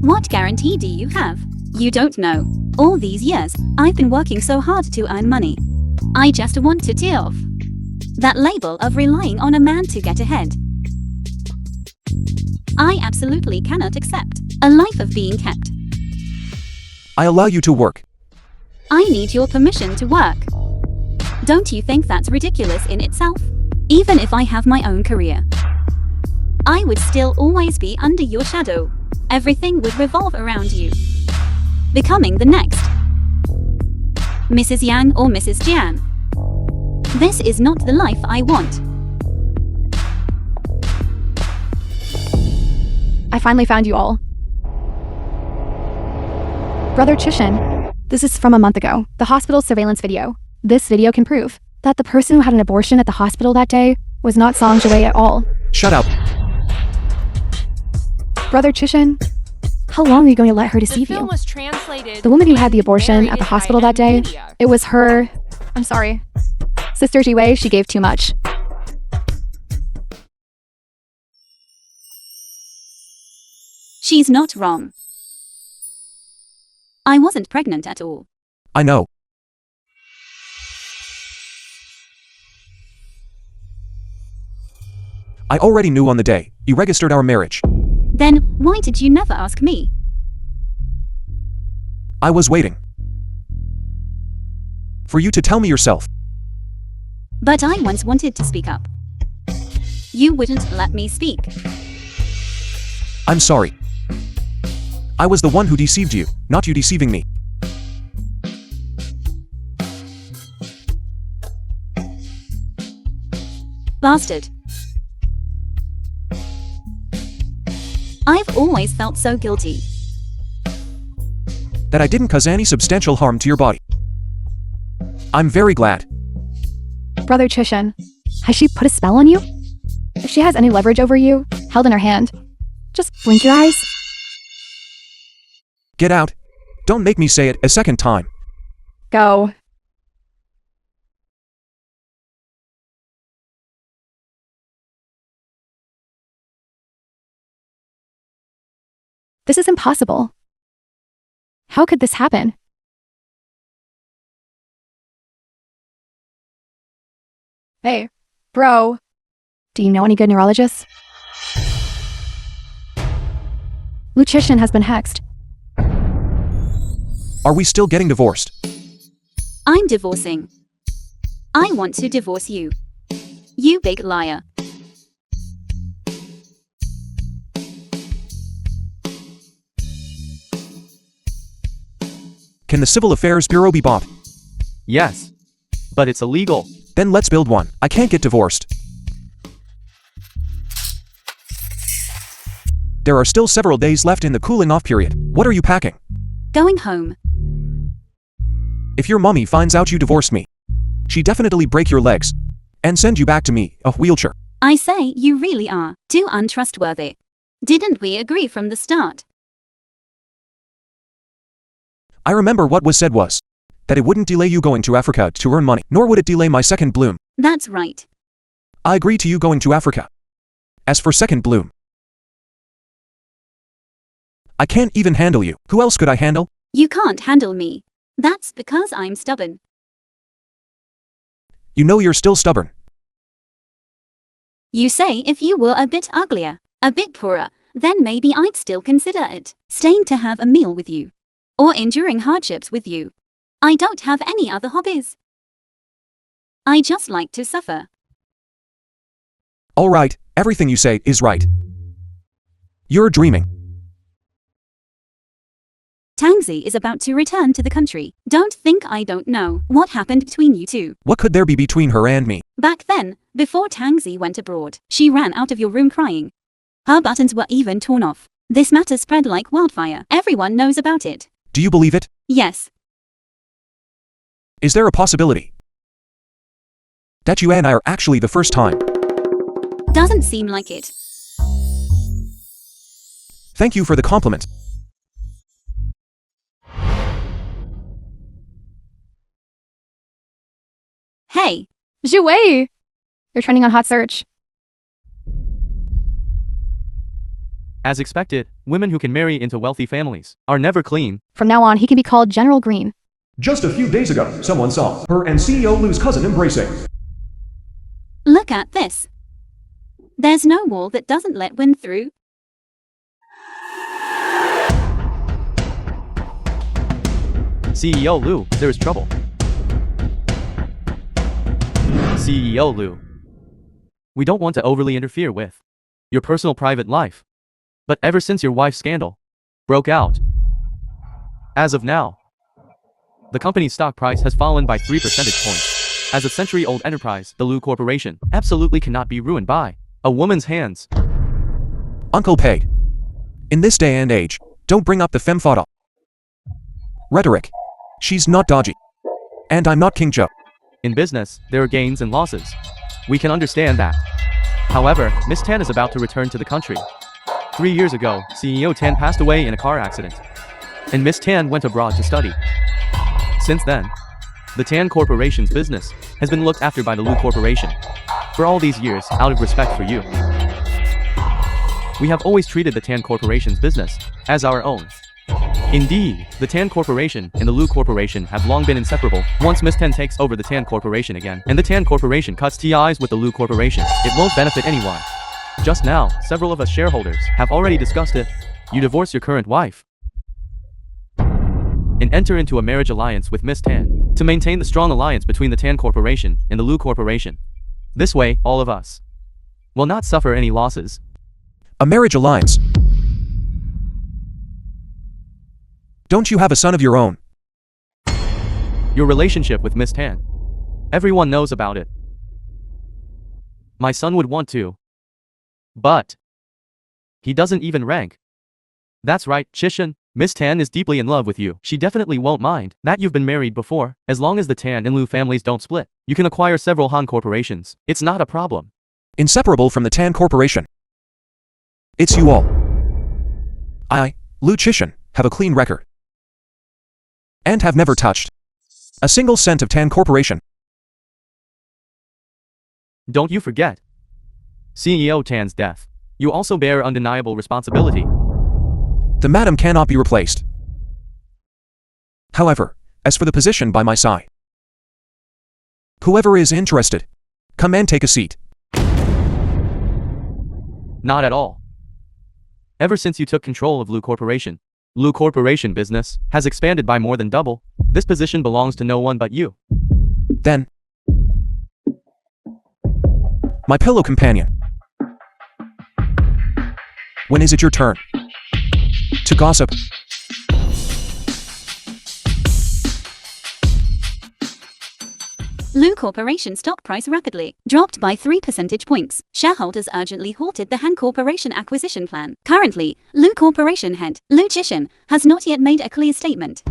What guarantee do you have? You don't know. All these years, I've been working so hard to earn money. I just want to tear off that label of relying on a man to get ahead. I absolutely cannot accept a life of being kept. I allow you to work. I need your permission to work. Don't you think that's ridiculous in itself? Even if I have my own career, I would still always be under your shadow. Everything would revolve around you, becoming the next Mrs. Yang or Mrs. Jian. This is not the life I want. I finally found you all. Brother Chishin, this is from a month ago, the hospital surveillance video. This video can prove that the person who had an abortion at the hospital that day was not Song Jiwei at all. Shut up. Brother Chishin, how long are you going to let her The deceive film you? was translated The woman who had and the abortion at the narrated hospital by that day, media. it was her... I'm sorry. Sister Jiwei, she gave too much. She's not wrong. I wasn't pregnant at all. I know. I already knew on the day you registered our marriage. Then, why did you never ask me? I was waiting for you to tell me yourself. But I once wanted to speak up. You wouldn't let me speak. I'm sorry. I was the one who deceived you, not you deceiving me. Bastard. I've always felt so guilty. That I didn't cause any substantial harm to your body. I'm very glad. brother Chishan. Has she put a spell on you? If she has any leverage over you, held in her hand, just blink your eyes. Get out. Don't make me say it a second time. Go. This is impossible. How could this happen? Hey, bro. Do you know any good neurologists? Luchishin has been hexed. Are we still getting divorced? I'm divorcing. I want to divorce you. You big liar. Can the Civil Affairs Bureau be bought? Yes. But it's illegal. Then let's build one. I can't get divorced. There are still several days left in the cooling off period. What are you packing? Going home. If your mommy finds out you divorced me, she definitely break your legs and send you back to me, a wheelchair. I say you really are too untrustworthy. Didn't we agree from the start? I remember what was said was that it wouldn't delay you going to Africa to earn money, nor would it delay my second bloom. That's right. I agree to you going to Africa. As for second bloom, I can't even handle you. Who else could I handle? You can't handle me. That's because I'm stubborn. You know you're still stubborn. You say if you were a bit uglier, a bit poorer, then maybe I'd still consider it. Staying to have a meal with you. Or enduring hardships with you. I don't have any other hobbies. I just like to suffer. All right, everything you say is right. You're dreaming. Tangsy is about to return to the country. Don't think I don't know what happened between you two. What could there be between her and me? Back then, before Tangsy went abroad, she ran out of your room crying. Her buttons were even torn off. This matter spread like wildfire. Everyone knows about it. Do you believe it? Yes. Is there a possibility that you and I are actually the first time? Doesn't seem like it. Thank you for the compliment. Hey, Zhuwei! You're trending on Hot Search. As expected, women who can marry into wealthy families are never clean. From now on, he can be called General Green. Just a few days ago, someone saw her and CEO Lou's cousin embracing. look at this. There's no wall that doesn't let wind through. CEO Lou, there is trouble. CEO Lou. We don't want to overly interfere with your personal private life. But ever since your wife's scandal broke out, as of now, the company's stock price has fallen by 3 percentage points. As a century-old enterprise, the Lou Corporation absolutely cannot be ruined by a woman's hands. Uncle paid. In this day and age, don't bring up the femme fatale rhetoric. She's not dodgy. And I'm not King Joe. In business, there are gains and losses. We can understand that. However, Miss Tan is about to return to the country. 3 years ago, CEO Tan passed away in a car accident. And Miss Tan went abroad to study. Since then, the Tan Corporation's business has been looked after by the Lou Corporation. For all these years, out of respect for you, we have always treated the Tan Corporation's business as our own. Indeed, the Tan Corporation and the Lou Corporation have long been inseparable. Once Miss Tan takes over the Tan Corporation again, and the Tan Corporation cuts ties with the Lou Corporation, it won't benefit anyone. Just now, several of us shareholders have already discussed it. You divorce your current wife and enter into a marriage alliance with Miss Tan to maintain the strong alliance between the Tan Corporation and the Lou Corporation. This way, all of us will not suffer any losses. A marriage alliance. Don't you have a son of your own? Your relationship with Miss Tan. Everyone knows about it. My son would want to. But he doesn't even rank. That's right, Chishan. Miss Tan is deeply in love with you. She definitely won't mind that you've been married before. As long as the Tan and Lu families don't split, you can acquire several Han corporations. It's not a problem. Inseparable from the Tan Corporation. It's you all. I, Lu Chishan, have a clean record. And have never touched a single cent of Tan Corporation. Don't you forget CEO Tan's death. You also bear undeniable responsibility. The madam cannot be replaced. However, as for the position by my side, whoever is interested, come and take a seat. Not at all. Ever since you took control of Lu Corporation business has expanded by more than double. This position belongs to no one but you. Then, my pillow companion, when is it your turn to gossip? Lu Corporation stock price rapidly dropped by 3 percentage points. Shareholders urgently halted the Han Corporation acquisition plan. Currently, Lu Corporation head, Lu Chishan, has not yet made a clear statement.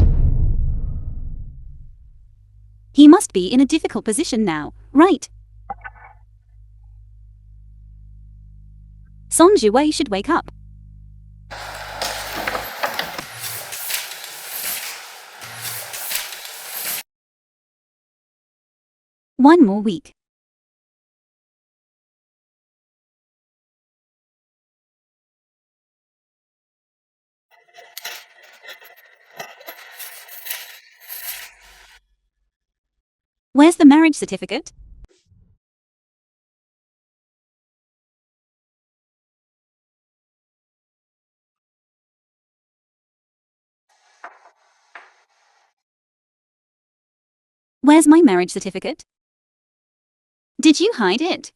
He must be in a difficult position now, right? Song Jiwei should wake up. One more week. Where's the marriage certificate? Where's my marriage certificate? Did you hide it?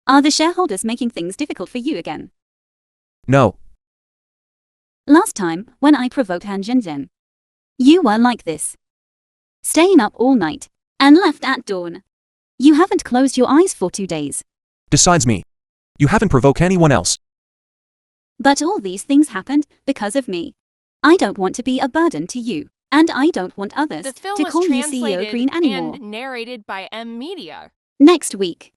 Are the shareholders making things difficult for you again? No. Last time, when I provoked Han Zhenzhen, you were like this. Staying up all night, and left at dawn. You haven't closed your eyes for 2 days. Besides me, you haven't provoked anyone else. But all these things happened because of me. I don't want to be a burden to you, and I don't want others The film to was call you CEO translated Green anymore. and narrated by Media. Next week.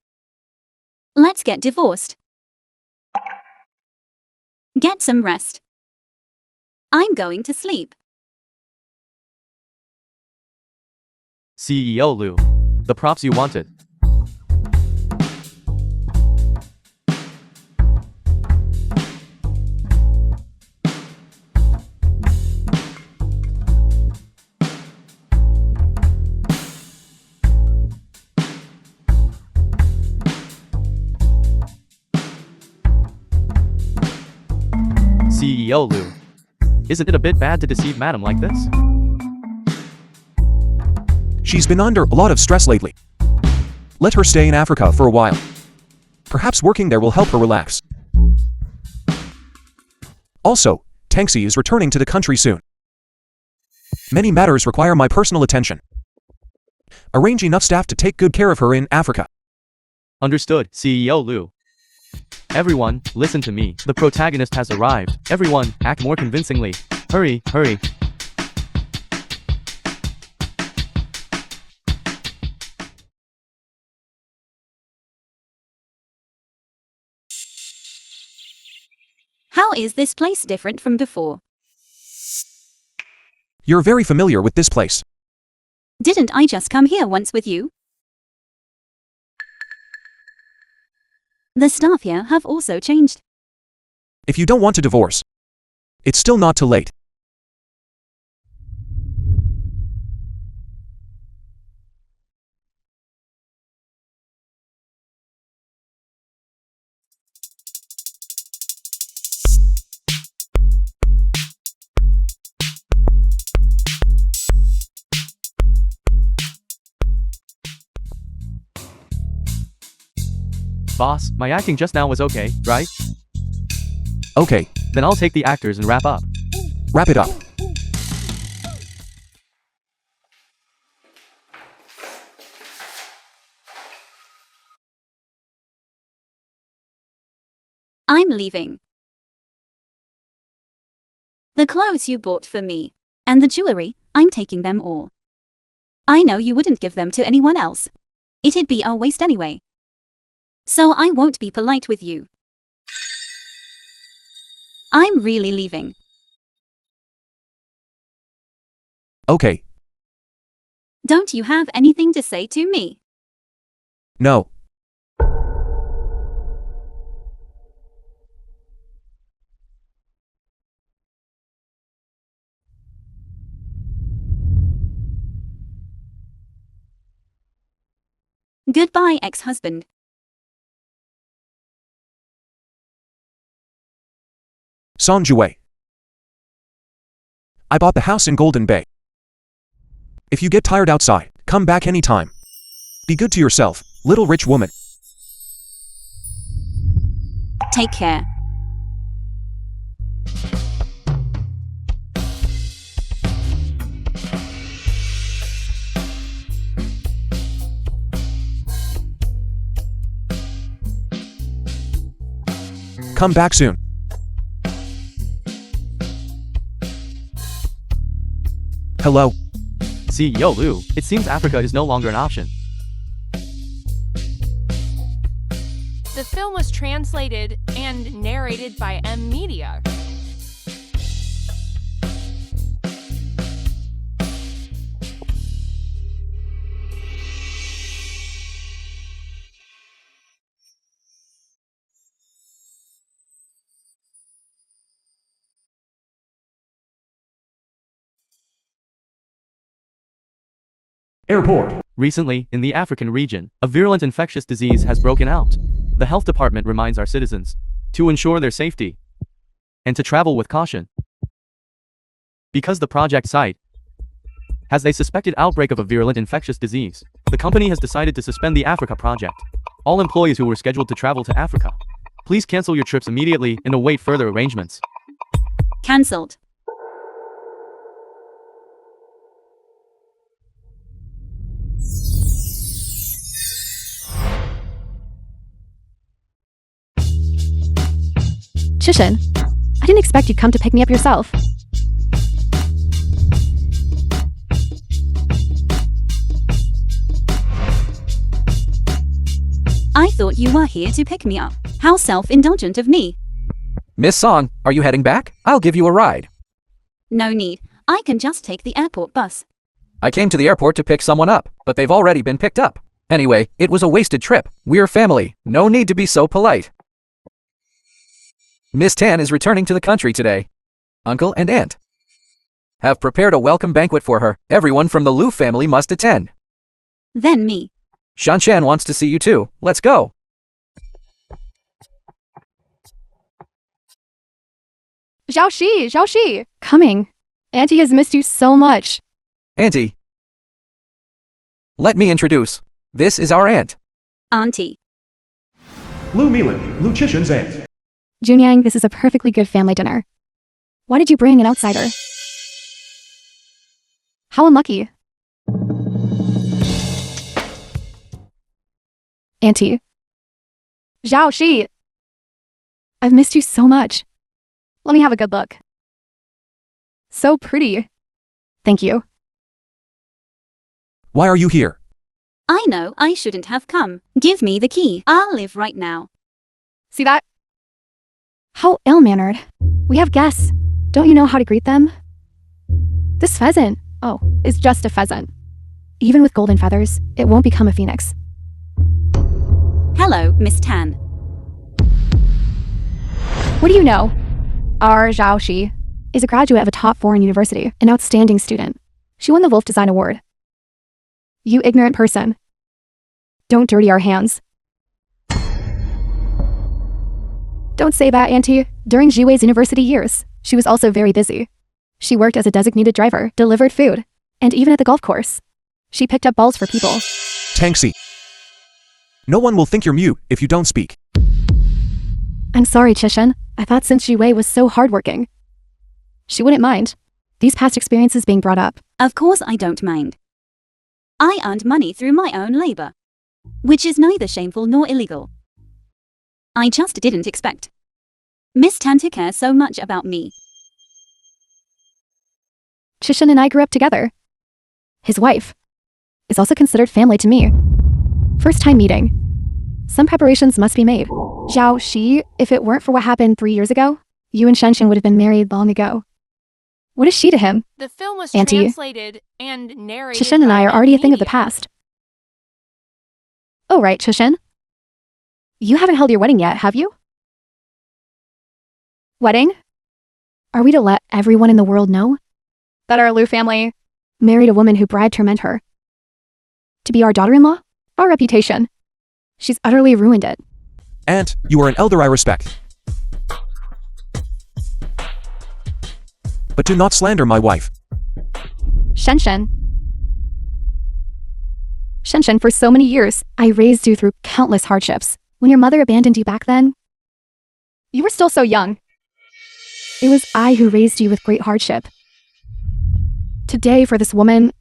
Let's get divorced. Get some rest. I'm going to sleep. CEO Lu. The props you wanted. CEO Lu. Isn't it a bit bad to deceive Madam like this? She's been under a lot of stress lately. Let her stay in Africa for a while. Perhaps working there will help her relax. Also, Tangxi is returning to the country soon. Many matters require my personal attention. Arrange enough staff to take good care of her in Africa. Understood, CEO Lu. Everyone, listen to me. The protagonist has arrived. Everyone, act more convincingly. Hurry, hurry. How is this place different from before? You're very familiar with this place. Didn't I just come here once with you? The staff here have also changed. If you don't want to divorce, it's still not too late. Boss, my acting just now was okay, right? Okay, Then I'll take the actors and wrap up. wrap it up. I'm leaving. The clothes you bought for me, and the jewelry, I'm taking them all. I know you wouldn't give them to anyone else. It'd be a waste anyway. So I won't be polite with you. I'm really leaving. Okay. Don't you have anything to say to me? No. Goodbye, ex-husband. Sanjue. I bought the house in Golden Bay. If you get tired outside, come back anytime. Be good to yourself, little rich woman. Take care. Come back soon. Hello. See, yo Lou, it seems Africa is no longer an option. The film was translated and narrated by M Media. Airport. Recently, in the African region, a virulent infectious disease has broken out. The health department reminds our citizens to ensure their safety and to travel with caution. Because the project site has a suspected outbreak of a virulent infectious disease, the company has decided to suspend the Africa project. All employees who were scheduled to travel to Africa, please cancel your trips immediately and await further arrangements. Cancelled. Chishin, I didn't expect you'd come to pick me up yourself. I thought you were here to pick me up. How self-indulgent of me. Miss Song, are you heading back? I'll give you a ride. No need. I can just take the airport bus. I came to the airport to pick someone up, but they've already been picked up. Anyway, it was a wasted trip. We're family. No need to be so polite. Miss Tan is returning to the country today. Uncle and aunt have prepared a welcome banquet for her. Everyone from the Liu family must attend. Then me. Shanshan wants to see you too. Let's go. Zhao-Shi! Coming. Auntie has missed you so much. Auntie. Let me introduce. This is our aunt. Auntie. Lu Milan, Lu Chishin's aunt. Junyang, this is a perfectly good family dinner. Why did you bring an outsider? How unlucky. Auntie. Zhao-Shi! I've missed you so much. Let me have a good look. So pretty. Thank you. Why are you here? I know I shouldn't have come. Give me the key. I'll leave right now. See that? How ill-mannered. We have guests. Don't you know how to greet them? This pheasant, is just a pheasant. Even with golden feathers, it won't become a phoenix. Hello, Miss Tan. What do you know? Our Zhao-Shi is a graduate of a top foreign university, an outstanding student. She won the Wolf Design Award. You ignorant person. Don't dirty our hands. Don't say that, Auntie. During Jiwei's university years, she was also very busy. She worked as a designated driver, delivered food, and even at the golf course. She picked up balls for people. Tanxi. No one will think you're mute if you don't speak. I'm sorry, Chishin. I thought since Jiwei was so hardworking, she wouldn't mind these past experiences being brought up. Of course I don't mind. I earned money through my own labor, which is neither shameful nor illegal. I just didn't expect Miss Tan to care so much about me. Chishan and I grew up together. His wife is also considered family to me. First time meeting. Some preparations must be made. Zhao Shi, if it weren't for what happened 3 years ago, you and Shenshen would have been married long ago. What is she to him? The film was Auntie. translated and narrated Chishan and by I are already a thing of the media. past. Oh right, Chishan. You haven't held your wedding yet, have you? Wedding? Are we to let everyone in the world know that our Liu family married a woman who bribed her mentor to be our daughter-in-law? Our reputation. She's utterly ruined it. Aunt, you are an elder I respect. But do not slander my wife. Shenshen, for so many years, I raised you through countless hardships. When your mother abandoned you back then, you were still so young. It was I who raised you with great hardship. Today, for this woman,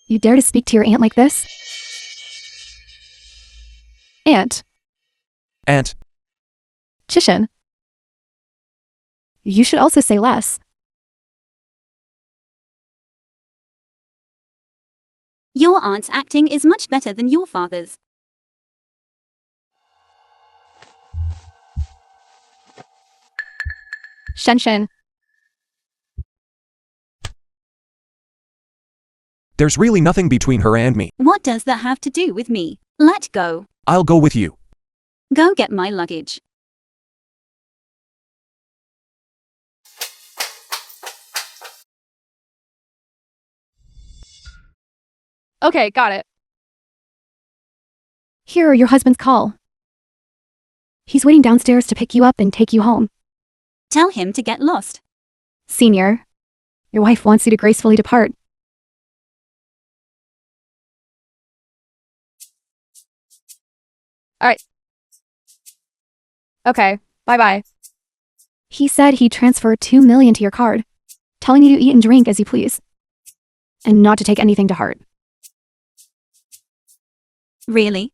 you dare to speak to your aunt like this? Aunt. Aunt, Chishan. You should also say less. Your aunt's acting is much better than your father's. Shenshen. there's really nothing between her and me. What does that have to do with me? Let go. I'll go with you. Go get my luggage. Okay, got it. Here, your husband's call. He's waiting downstairs to pick you up and take you home. Tell him to get lost. Senior, your wife wants you to gracefully depart. All right. Okay, bye-bye. He said he'd transfer $2 million to your card, telling you to eat and drink as you please, and not to take anything to heart. Really?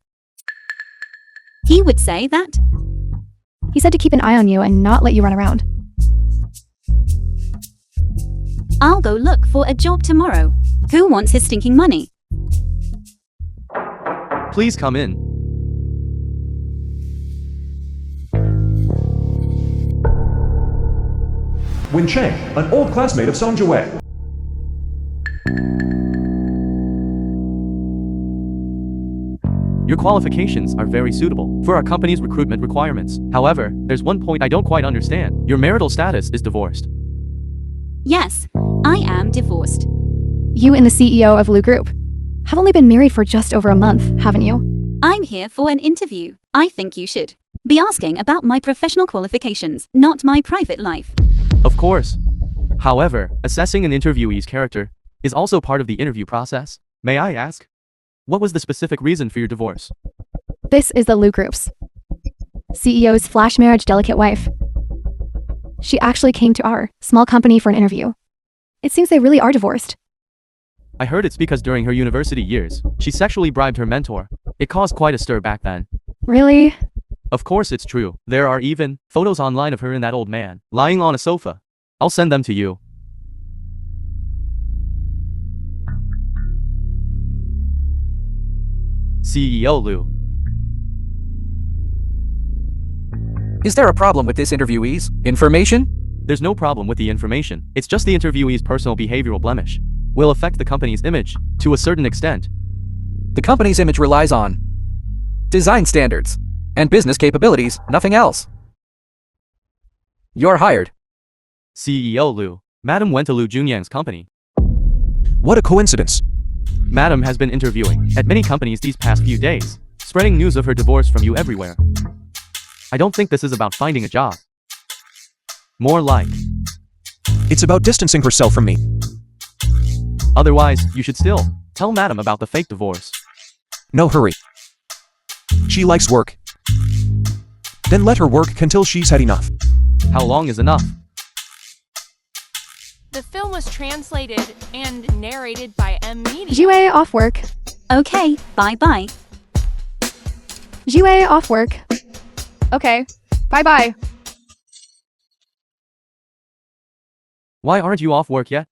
He would say that? He said to keep an eye on you and not let you run around. I'll go look for a job tomorrow. Who wants his stinking money? Please come in. Win Cheng, an old classmate of Song Jue. Your qualifications are very suitable for our company's recruitment requirements. However, there's one point I don't quite understand. Your marital status is divorced. Yes, I am divorced. You and the CEO of Lu Group have only been married for just over a month, haven't you? I'm here for an interview. I think you should be asking about my professional qualifications, not my private life. Of course. However, assessing an interviewee's character is also part of the interview process. May I ask? What was the specific reason for your divorce? This is the Lu Group's CEO's flash marriage delicate wife. She actually came to our small company for an interview. It seems they really are divorced. I heard it's because during her university years, she sexually bribed her mentor. It caused quite a stir back then. Really? Of course it's true. There are even photos online of her and that old man lying on a sofa. I'll send them to you. CEO Lu. Is there a problem with this interviewee's information? There's no problem with the information. It's just the interviewee's personal behavioral blemish will affect the company's image to a certain extent. The company's image relies on design standards and business capabilities, nothing else. You're hired. CEO Lu. Madam went to Lu Junyang's company. What a coincidence. Madam has been interviewing at many companies these past few days, spreading news of her divorce from you everywhere. I don't think this is about finding a job. More like, It's about distancing herself from me. otherwise, you should still tell Madam about the fake divorce. No hurry. She likes work. Then let her work until she's had enough. How long is enough? The film was translated and narrated by Media. Jue off work. Okay, bye-bye. Jue off work. Okay, Bye-bye. Why aren't you off work yet?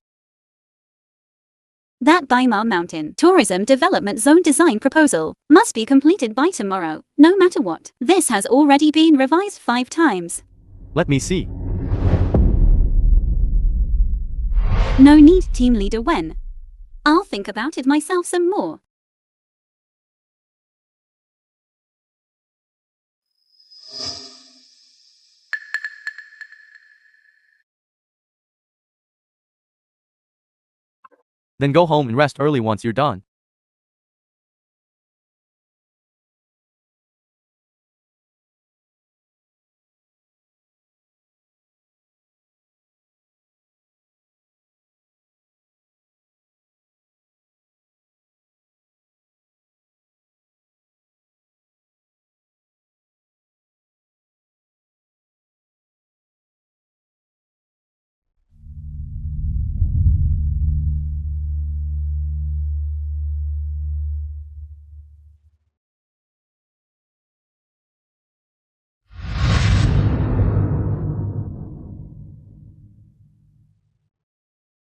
That Baima Mountain Tourism Development Zone design proposal must be completed by tomorrow, no matter what. This has already been revised 5 times. Let me see. No need, team leader Wen. I'll think about it myself some more. Then go home and rest early once you're done.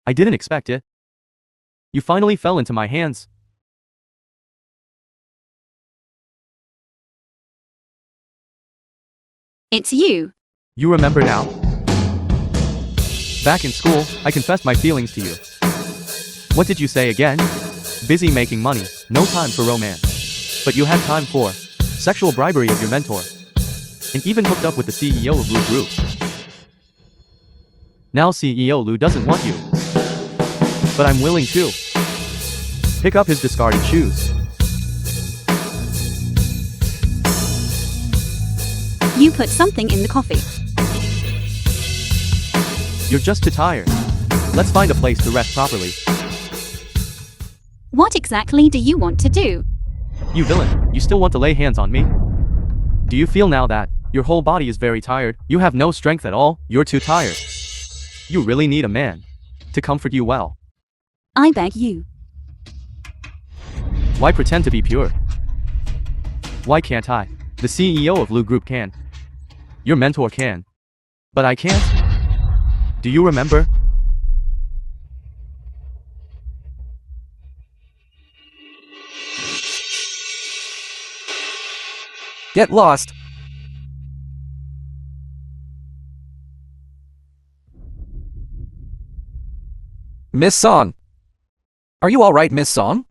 I didn't expect it. You finally fell into my hands. It's you. You remember now? Back in school, I confessed my feelings to you. What did you say again? Busy making money, no time for romance. But you had time for sexual bribery of your mentor. And even hooked up with the CEO of Lu Group. Now CEO Lu doesn't want you. But I'm willing to pick up his discarded shoes. You put something in the coffee. You're just too tired. Let's find a place to rest properly. What exactly do you want to do? You villain, you still want to lay hands on me? Do you feel now that your whole body is very tired? You have no strength at all, you're too tired. You really need a man to comfort you well. I beg you. Why pretend to be pure? Why can't I? The CEO of Lu Group can. Your mentor can. But I can't? Do you remember? Get lost. Miss Song. Are you alright, Miss Song?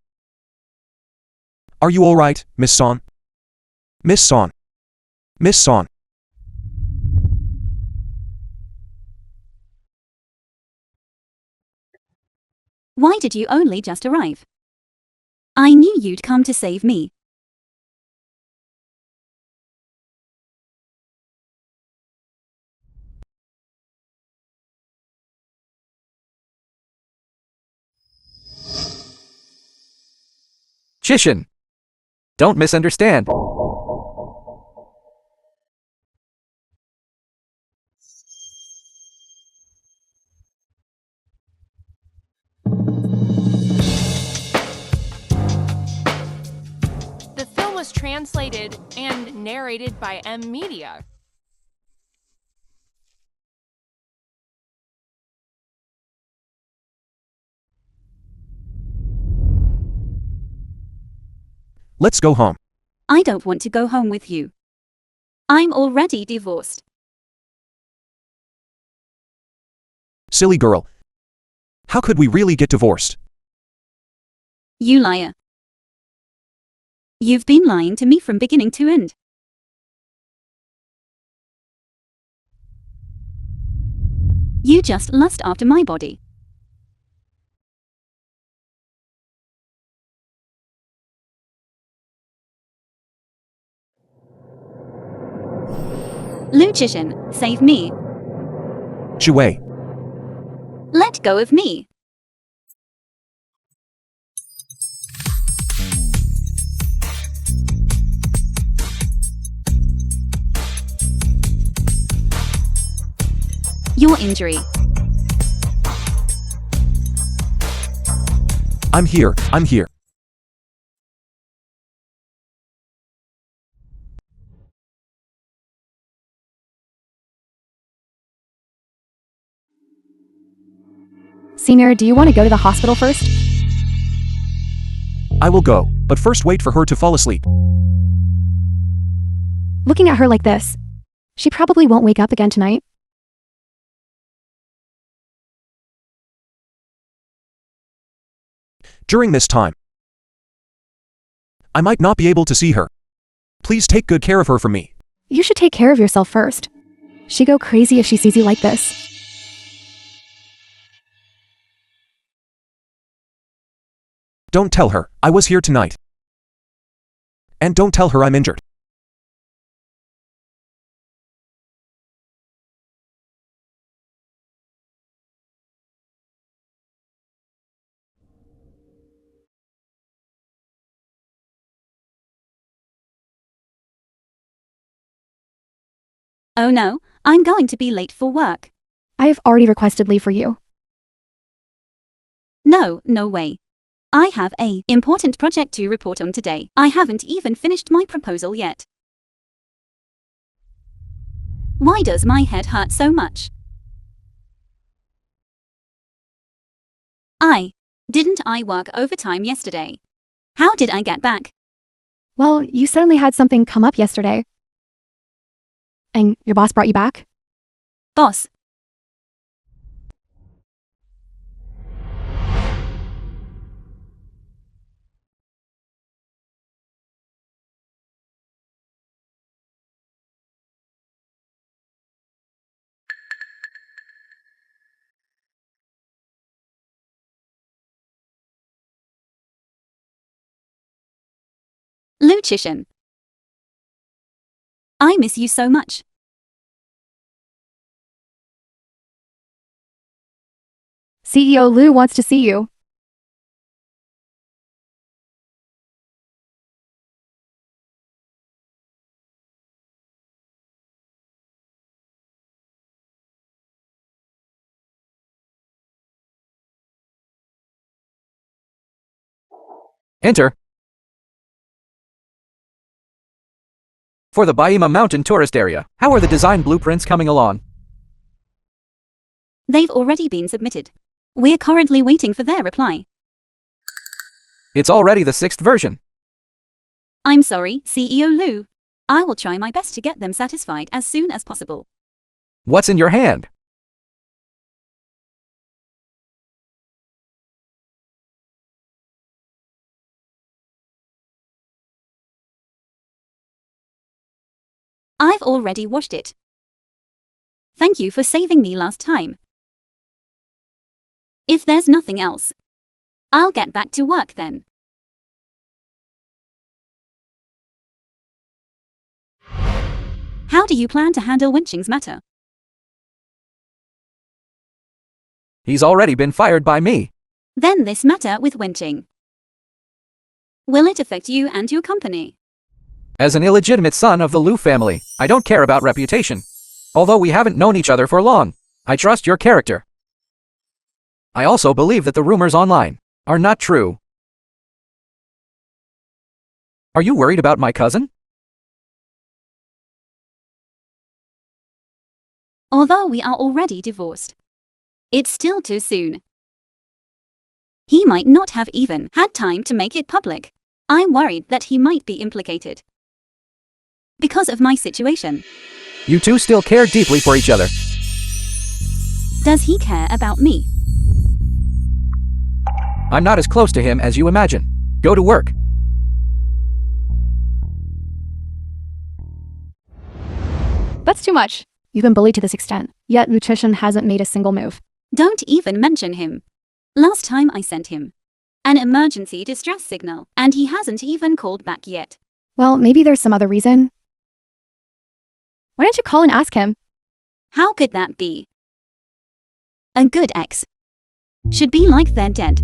Are you alright, Miss Song? Miss Song. Miss Song. Why did you only just arrive? I knew you'd come to save me. Chishin. Don't misunderstand. The film was translated and narrated by M Media. Let's go home. I don't want to go home with you. I'm already divorced. Silly girl. How could we really get divorced? You liar. You've been lying to me from beginning to end. You just lust after my body. Luchishin, save me. Shui. Let go of me. Your injury. I'm here, I'm here. Senior, do you want to go to the hospital first? I will go, but first wait for her to fall asleep. Looking at her like this, she probably won't wake up again tonight. During this time, I might not be able to see her. Please take good care of her for me. You should take care of yourself first. She'd go crazy if she sees you like this. Don't tell her I was here tonight. And don't tell her I'm injured. Oh no, I'm going to be late for work. I have already requested leave for you. No, no way. I have a important project to report on today. I haven't even finished my proposal yet. Why does my head hurt so much? Didn't I work overtime yesterday? How did I get back? Well, you suddenly had something come up yesterday. And your boss brought you back? Boss. Lucian. I miss you so much. CEO Lou wants to see you. Enter. For the Baima Mountain tourist area, how are the design blueprints coming along? They've already been submitted. We're currently waiting for their reply. It's already the 6th version. I'm sorry, CEO Lou. I will try my best to get them satisfied as soon as possible. What's in your hand? I've already washed it. Thank you for saving me last time. If there's nothing else, I'll get back to work then. How do you plan to handle Winching's matter? He's already been fired by me. Then this matter with Winching. Will it affect you and your company? As an illegitimate son of the Liu family, I don't care about reputation. Although we haven't known each other for long, I trust your character. I also believe that the rumors online are not true. Are you worried about my cousin? Although we are already divorced, it's still too soon. He might not have even had time to make it public. I'm worried that he might be implicated. Because of my situation. You two still care deeply for each other. Does he care about me? I'm not as close to him as you imagine. Go to work. That's too much. You've been bullied to this extent, yet Lucian hasn't made a single move. Don't even mention him. Last time I sent him an emergency distress signal, and he hasn't even called back yet. Well, maybe there's some other reason. Why don't you call and ask him? How could that be? A good ex should be like they're dead.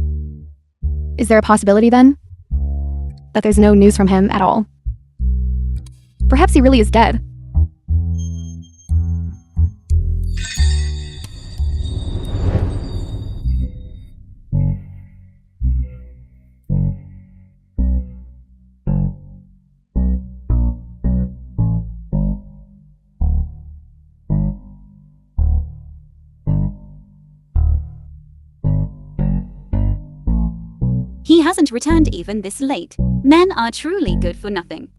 Is there a possibility then that there's no news from him at all? Perhaps he really is dead. He hasn't returned even this late. Men are truly good for nothing.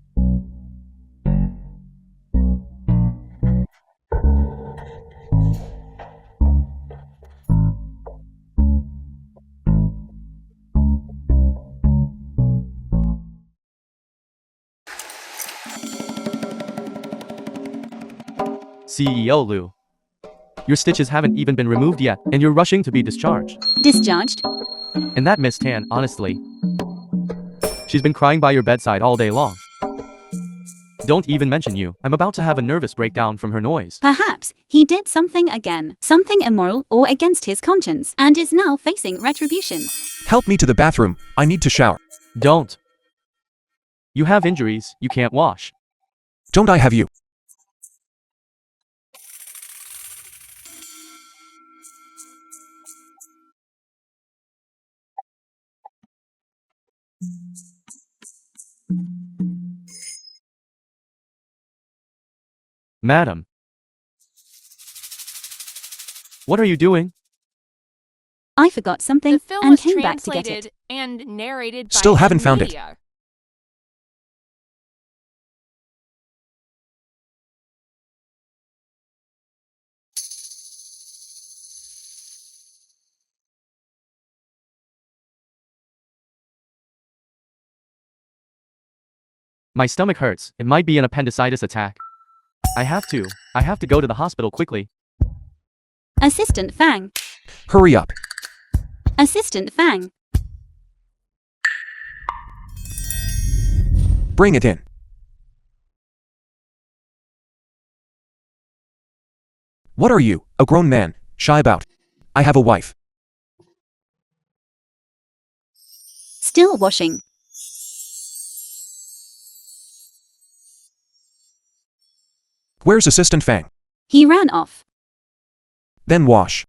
CEO Lou. Your stitches haven't even been removed yet, and you're rushing to be discharged. Discharged? And that Miss Tan, honestly. She's been crying by your bedside all day long. Don't even mention you. I'm about to have a nervous breakdown from her noise. Perhaps he did something again, something immoral or against his conscience, and is now facing retribution. Help me to the bathroom. I need to shower. Don't. You have injuries you can't wash. Don't I have you? Madam. What are you doing? I forgot something The film and was came back to get translated it. and narrated by Still haven't found it. media. My stomach hurts. It might be an appendicitis attack. I have to go to the hospital quickly. Assistant Fang. Hurry up. Assistant Fang. Bring it in. What are you, a grown man, shy about? I have a wife. Still washing. Where's Assistant Fang? He ran off. Then wash.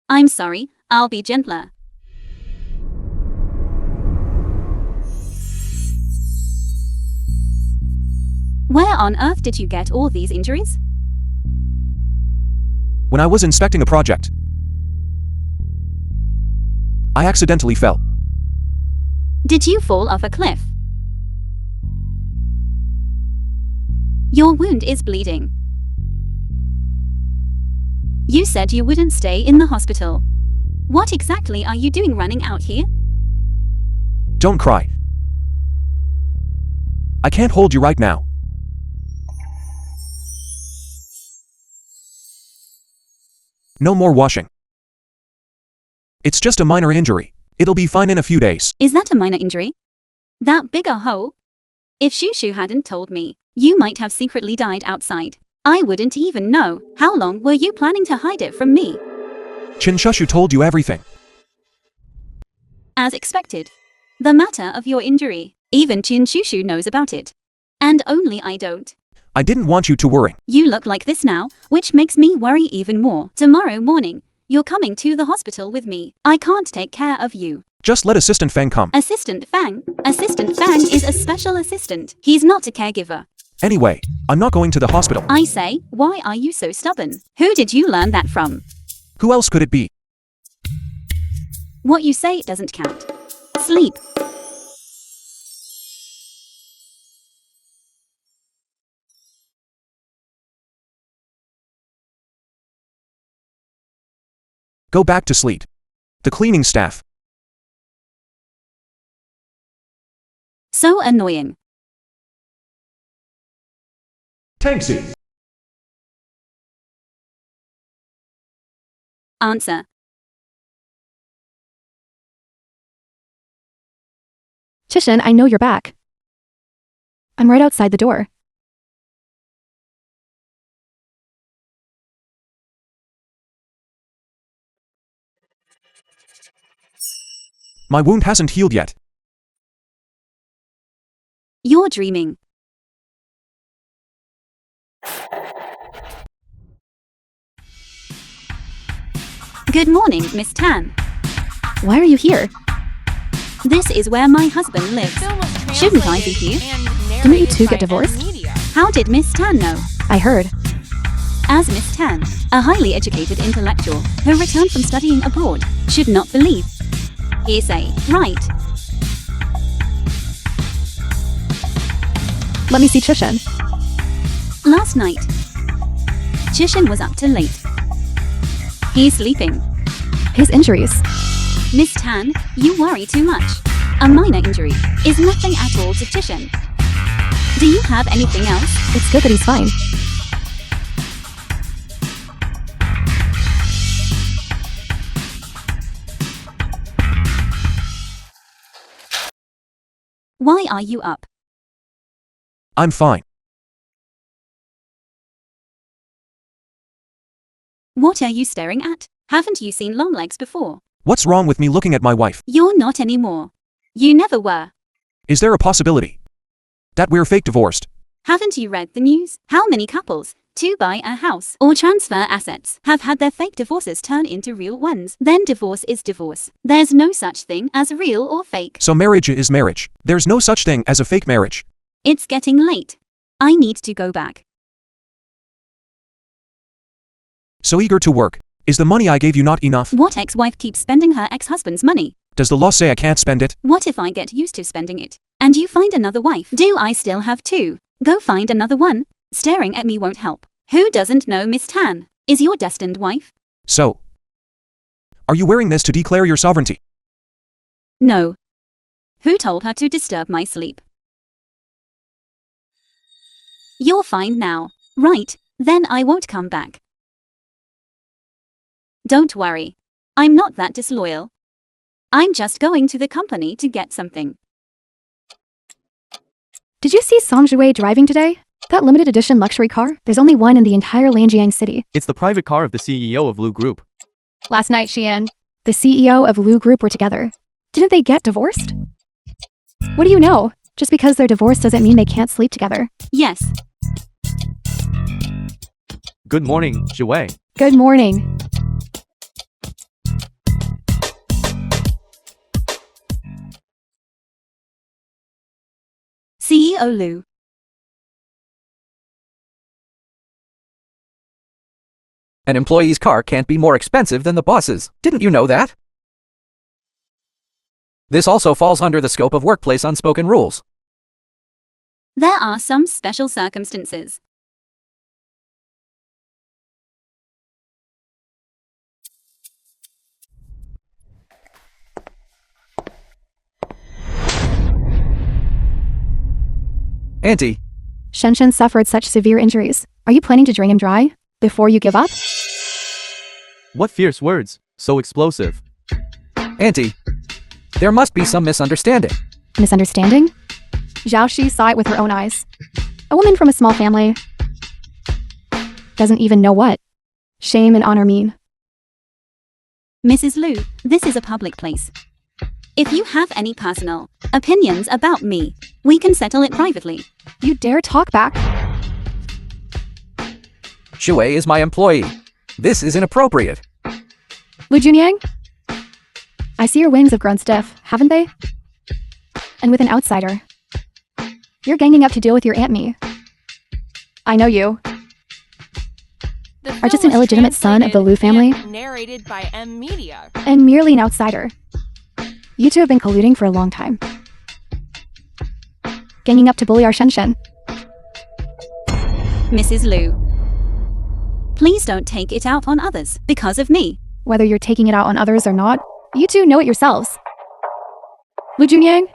I'm sorry, I'll be gentler. Where on earth did you get all these injuries? When I was inspecting a project, I accidentally fell. Did you fall off a cliff? Your wound is bleeding. You said you wouldn't stay in the hospital. What exactly are you doing running out here? Don't cry. I can't hold you right now. No more washing. It's just a minor injury. It'll be fine in a few days. Is that a minor injury? That big a hole? If Shushu hadn't told me, you might have secretly died outside. I wouldn't even know. How long were you planning to hide it from me? Chinshushu told you everything. As expected. The matter of your injury. Even Chinshushu knows about it. And only I don't. I didn't want you to worry. You look like this now, which makes me worry even more. Tomorrow morning, you're coming to the hospital with me. I can't take care of you. Just let Assistant Fang come. Assistant Fang? Assistant Fang is a special assistant. He's not a caregiver. Anyway, I'm not going to the hospital. I say, why are you so stubborn? Who did you learn that from? Who else could it be? What you say doesn't count. Sleep. Go back to sleep. The cleaning staff. So annoying. Tanksy. Answer. Chishin, I know you're back. I'm right outside the door. My wound hasn't healed yet. You're dreaming. Good morning, Miss Tan. Why are you here? This is where my husband lives. The film was Shouldn't I be translated here? and Didn't you narrated two by get divorced? M-Media. How did Miss Tan know? I heard. As Miss Tan, a highly educated intellectual who returned from studying abroad, should not believe hearsay, right? Let me see Chishin. Last night, Chishin was up till late. He's sleeping. His injuries. Miss Tan, you worry too much. A minor injury is nothing at all to Chishin. Do you have anything else? It's good that he's fine. Why are you up? I'm fine. What are you staring at? Haven't you seen Longlegs before? What's wrong with me looking at my wife? You're not anymore. You never were. Is there a possibility that we're fake divorced? Haven't you read the news? How many couples, to buy a house or transfer assets, have had their fake divorces turn into real ones? Then divorce is divorce. There's no such thing as real or fake. So marriage is marriage. There's no such thing as a fake marriage. It's getting late. I need to go back. So eager to work. Is the money I gave you not enough? What ex-wife keeps spending her ex-husband's money? Does the law say I can't spend it? What if I get used to spending it? And you find another wife? Do I still have two? Go find another one. Staring at me won't help. Who doesn't know Miss Tan is your destined wife? So, are you wearing this to declare your sovereignty? No. Who told her to disturb my sleep? You're fine now, right? Then I won't come back. Don't worry. I'm not that disloyal. I'm just going to the company to get something. Did you see Song Jue driving today? That limited edition luxury car? There's only one in the entire Lanjiang city. It's the private car of the CEO of Lu Group. Last night, she and the CEO of Lu Group were together. Didn't they get divorced? What do you know? Just because they're divorced doesn't mean they can't sleep together. Yes. Good morning, Jue. Good morning. CEO Lu. An employee's car can't be more expensive than the boss's. Didn't you know that? This also falls under the scope of workplace unspoken rules. There are some special circumstances. Auntie, Shenshen suffered such severe injuries. Are you planning to drain him dry before you give up? What fierce words, so explosive. Auntie, there must be some misunderstanding. Misunderstanding? Zhao Shi saw it with her own eyes. A woman from a small family doesn't even know what shame and honor mean. Mrs. Lu, this is a public place. If you have any personal opinions about me, we can settle it privately. You dare talk back? Shui is my employee. This is inappropriate. Lu Junyang? I see your wings have grown stiff, haven't they? And with an outsider. You're ganging up to deal with your Aunt Me. I know you. The Are just film an was illegitimate son of the Lu family? translated and narrated by M-Media. And merely an outsider. You two have been colluding for a long time. Ganging up to bully our Shenshen. Mrs. Lu, please don't take it out on others because of me. Whether you're taking it out on others or not, you two know it yourselves. Lu Junyang?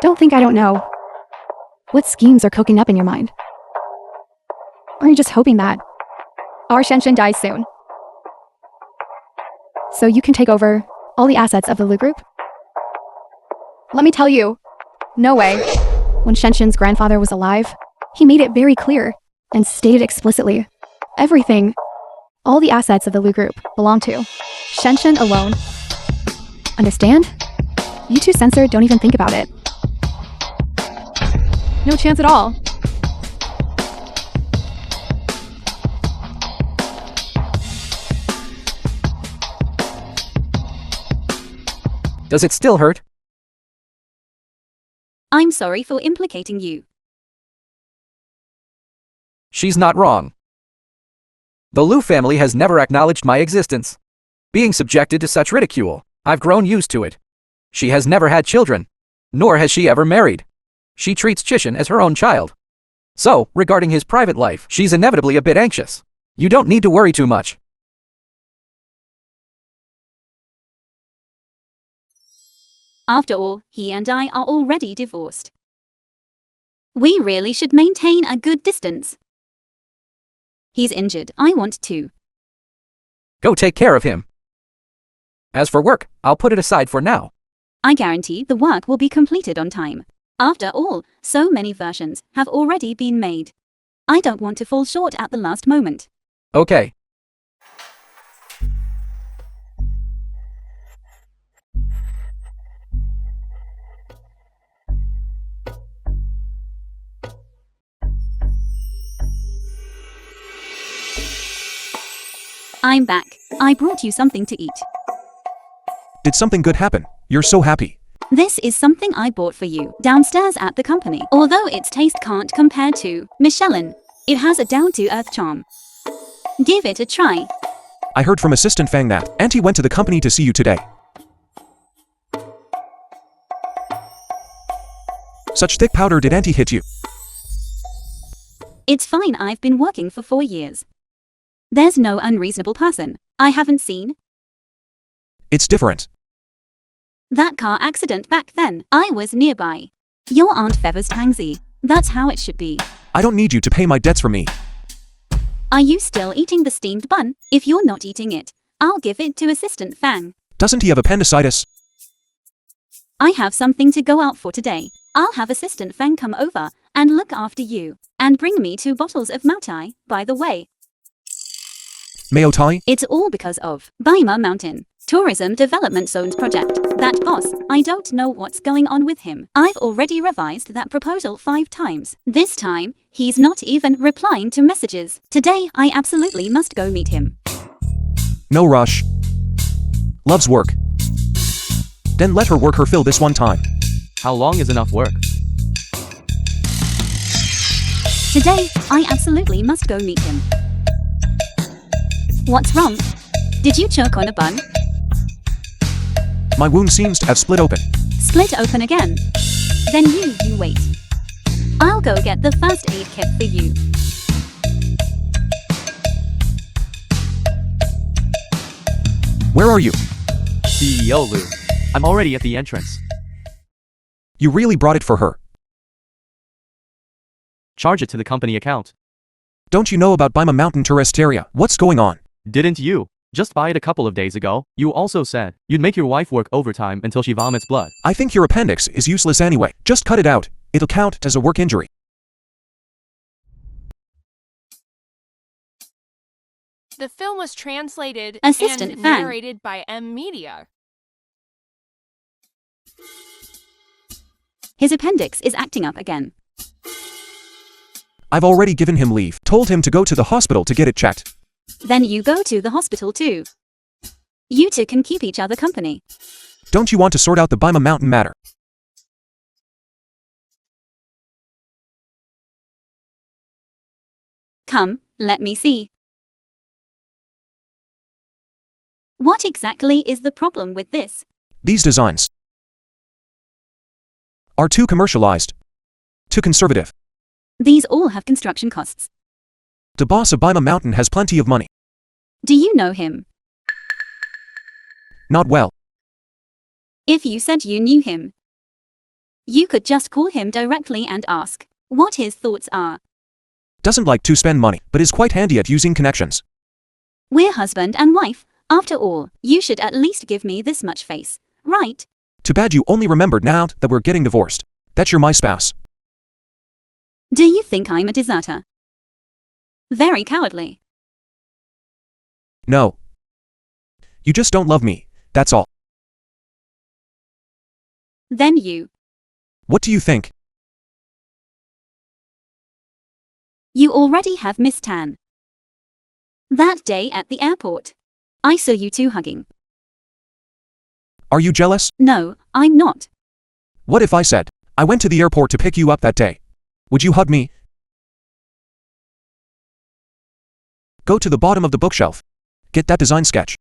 Don't think I don't know. What schemes are cooking up in your mind? Or are you just hoping that our Shenshen dies soon, so you can take over all the assets of the Lu Group? Let me tell you, no way. When Shenshen's grandfather was alive, he made it very clear and stated explicitly, everything, all the assets of the Lu Group belong to Shenshen alone. Understand? You two censored don't even think about it. No chance at all. Does it still hurt? I'm sorry for implicating you. She's not wrong. The Liu family has never acknowledged my existence. Being subjected to such ridicule, I've grown used to it. She has never had children, nor has she ever married. She treats Chishan as her own child. So, regarding his private life, she's inevitably a bit anxious. You don't need to worry too much. After all, he and I are already divorced. We really should maintain a good distance. He's injured. I want to. Go take care of him. As for work, I'll put it aside for now. I guarantee the work will be completed on time. After all, so many versions have already been made. I don't want to fall short at the last moment. Okay. I'm back. I brought you something to eat. Did something good happen? You're so happy. This is something I bought for you downstairs at the company. Although its taste can't compare to Michelin, it has a down-to-earth charm. Give it a try. I heard from Assistant Fang that Auntie went to the company to see you today. Such thick powder did Auntie hit you? It's fine, I've been working for 4 years. There's no unreasonable person I haven't seen. It's different. That car accident back then, I was nearby. Your Aunt Feather's tangsy. That's how it should be. I don't need you to pay my debts for me. Are you still eating the steamed bun? If you're not eating it, I'll give it to Assistant Fang. Doesn't he have appendicitis? I have something to go out for today. I'll have Assistant Fang come over and look after you. And bring me 2 bottles of Mautai, by the way. Maotai? It's all because of Baima Mountain Tourism Development Zones project. That boss, I don't know what's going on with him. I've already revised that proposal 5 times. This time, he's not even replying to messages. Today, I absolutely must go meet him. No rush. Loves work. Then let her work her fill this one time. How long is enough work? Today, I absolutely must go meet him. What's wrong? Did you choke on a bun? My wound seems to have split open. Split open again? Then you wait. I'll go get the first aid kit for you. Where are you? CEO Liu. I'm already at the entrance. You really brought it for her. Charge it to the company account. Don't you know about Baima Mountain Tourist Area? What's going on? Didn't you? Just buy it a couple of days ago. You also said you'd make your wife work overtime until she vomits blood. I think your appendix is useless anyway. Just cut it out. It'll count as a work injury. The film was translated Assistant and Fang. narrated by Media. His appendix is acting up again. I've already given him leave. Told him to go to the hospital to get it checked. Then you go to the hospital too. You two can keep each other company. Don't you want to sort out the Baima Mountain matter? Come, let me see. What exactly is the problem with this? These designs are too commercialized. Too conservative. These all have construction costs. The boss of Baima Mountain has plenty of money. Do you know him? Not well. If you said you knew him, you could just call him directly and ask what his thoughts are. Doesn't like to spend money, but is quite handy at using connections. We're husband and wife. After all, you should at least give me this much face, right? Too bad you only remembered now that we're getting divorced. That you're my spouse. Do you think I'm a deserter? Very cowardly. No. You just don't love me, that's all. Then you. What do you think? You already have Miss Tan. That day at the airport, I saw you two hugging. Are you jealous? No, I'm not. What if I said, I went to the airport to pick you up that day? Would you hug me? Go to the bottom of the bookshelf. Get that design sketch.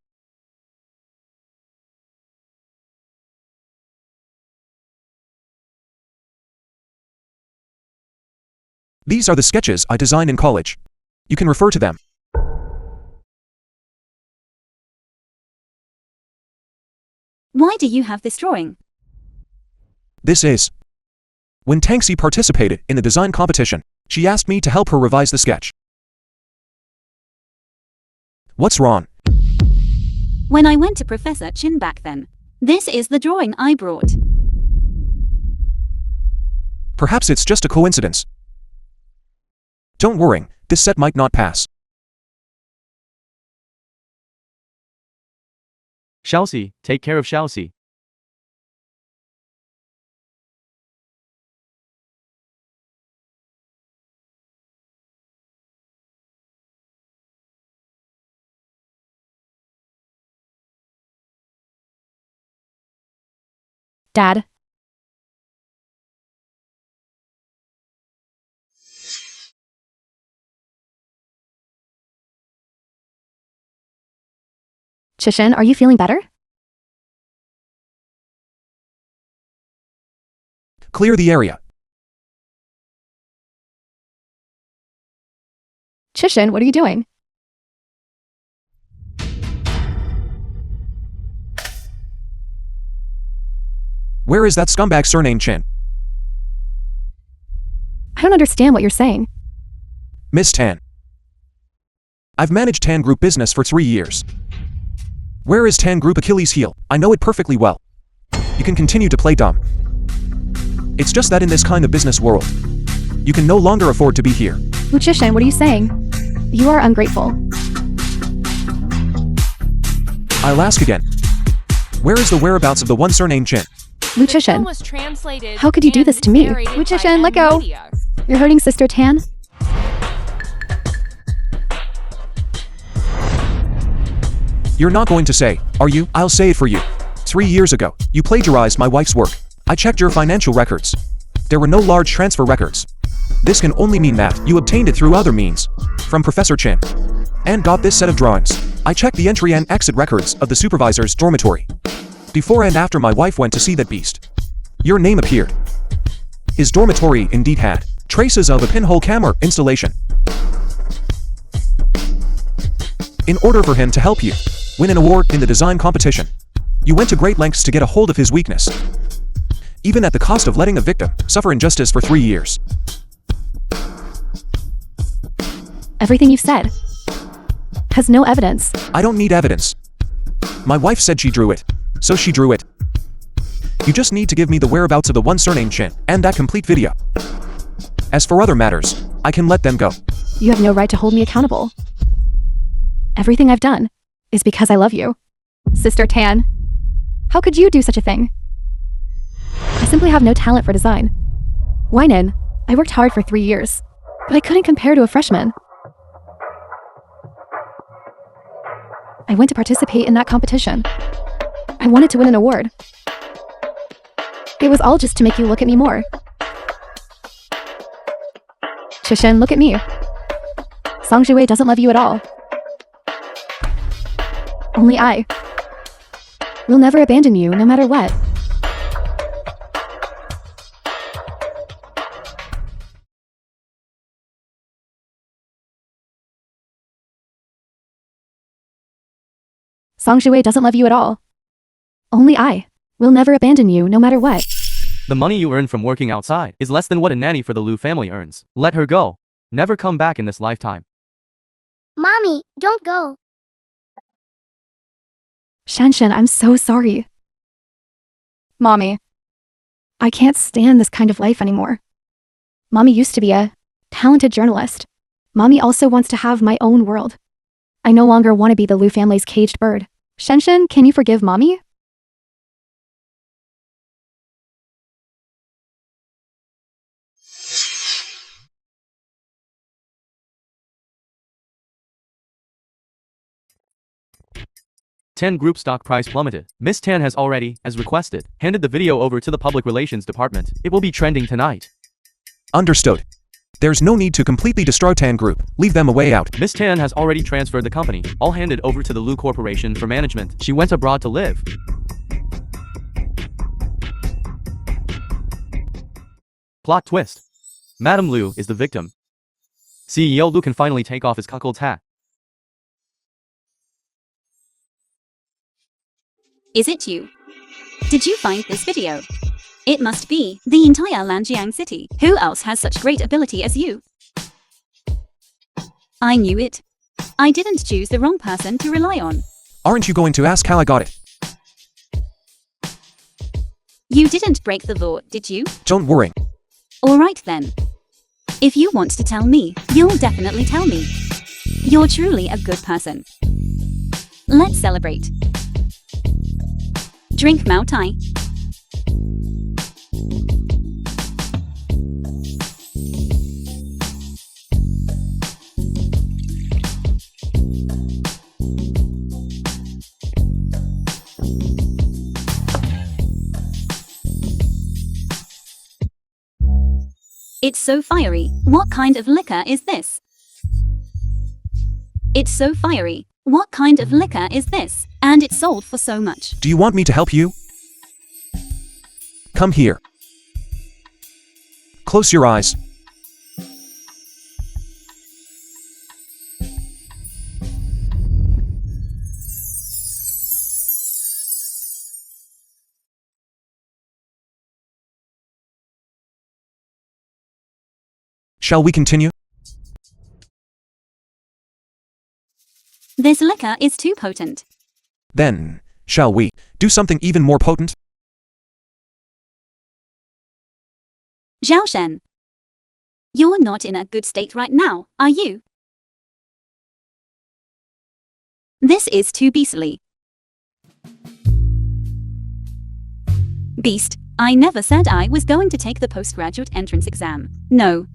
These are the sketches I designed in college. You can refer to them. Why do you have this drawing? This is. When Tanxi participated in the design competition, she asked me to help her revise the sketch. What's wrong? When I went to Professor Chin back then, this is the drawing I brought. Perhaps it's just a coincidence. Don't worry, this set might not pass. Xiaoxi, take care of Xiaoxi. Dad. Chishin, are you feeling better? Clear the area. Chishin, what are you doing? Where is that scumbag surname Chin? I don't understand what you're saying. Miss Tan. I've managed Tan Group business for 3 years. Where is Tan Group Achilles' heel? I know it perfectly well. You can continue to play dumb. It's just that in this kind of business world, you can no longer afford to be here. Chishin, what are you saying? You are ungrateful. I'll ask again. Where is the whereabouts of the one surname Chin? The film Chishin, was translated how could you do and this to me? narrated by Chishin, let go. Media. You're hurting Sister Tan? You're not going to say, are you? I'll say it for you. 3 years ago, you plagiarized my wife's work. I checked your financial records. There were no large transfer records. This can only mean that you obtained it through other means. From Professor Chin. And got this set of drawings. I checked the entry and exit records of the supervisor's dormitory. Before and after my wife went to see that beast. Your name appeared. His dormitory indeed had traces of a pinhole camera installation. In order for him to help you win an award in the design competition, you went to great lengths to get a hold of his weakness, even at the cost of letting a victim suffer injustice for 3 years. Everything you've said has no evidence. I don't need evidence. My wife said she drew it, so she drew it. You just need to give me the whereabouts of the one surname Chin and that complete video. As for other matters, I can let them go. You have no right to hold me accountable. Everything I've done is because I love you. Sister Tan, how could you do such a thing? I simply have no talent for design. Weinen, I worked hard for 3 years, but I couldn't compare to a freshman. I went to participate in that competition. I wanted to win an award. It was all just to make you look at me more. Chishin, look at me. Song Jiwei doesn't love you at all. Only I will never abandon you, no matter what. Song Jiwei doesn't love you at all. Only I will never abandon you, no matter what. The money you earn from working outside is less than what a nanny for the Liu family earns. Let her go. Never come back in this lifetime. Mommy, don't go. Shanshan, I'm so sorry. Mommy, I can't stand this kind of life anymore. Mommy used to be a talented journalist. Mommy also wants to have my own world. I no longer want to be the Liu family's caged bird. Shanshan, can you forgive Mommy? Tan Group stock price plummeted. Miss Tan has already, as requested, handed the video over to the public relations department. It will be trending tonight. Understood. There's no need to completely destroy Tan Group. Leave them a way out. Miss Tan has already transferred the company, all handed over to the Lu Corporation for management. She went abroad to live. Plot twist. Madam Lu is the victim. CEO Lu can finally take off his cuckold's hat. Is it you? Did you find this video? It must be the entire Lanjiang city. Who else has such great ability as you? I knew it. I didn't choose the wrong person to rely on. Aren't you going to ask how I got it? You didn't break the law, did you? Don't worry. Alright then. If you want to tell me, you'll definitely tell me. You're truly a good person. Let's celebrate. Drink Mao Tai. It's so fiery. What kind of liquor is this? It's so fiery. What kind of liquor is this? And it's sold for so much. Do you want me to help you? Come here. Close your eyes. Shall we continue? This liquor is too potent. Then, shall we do something even more potent? Zhao Shen. You're not in a good state right now, are you? This is too beastly. Beast, I never said I was going to take the postgraduate entrance exam. No.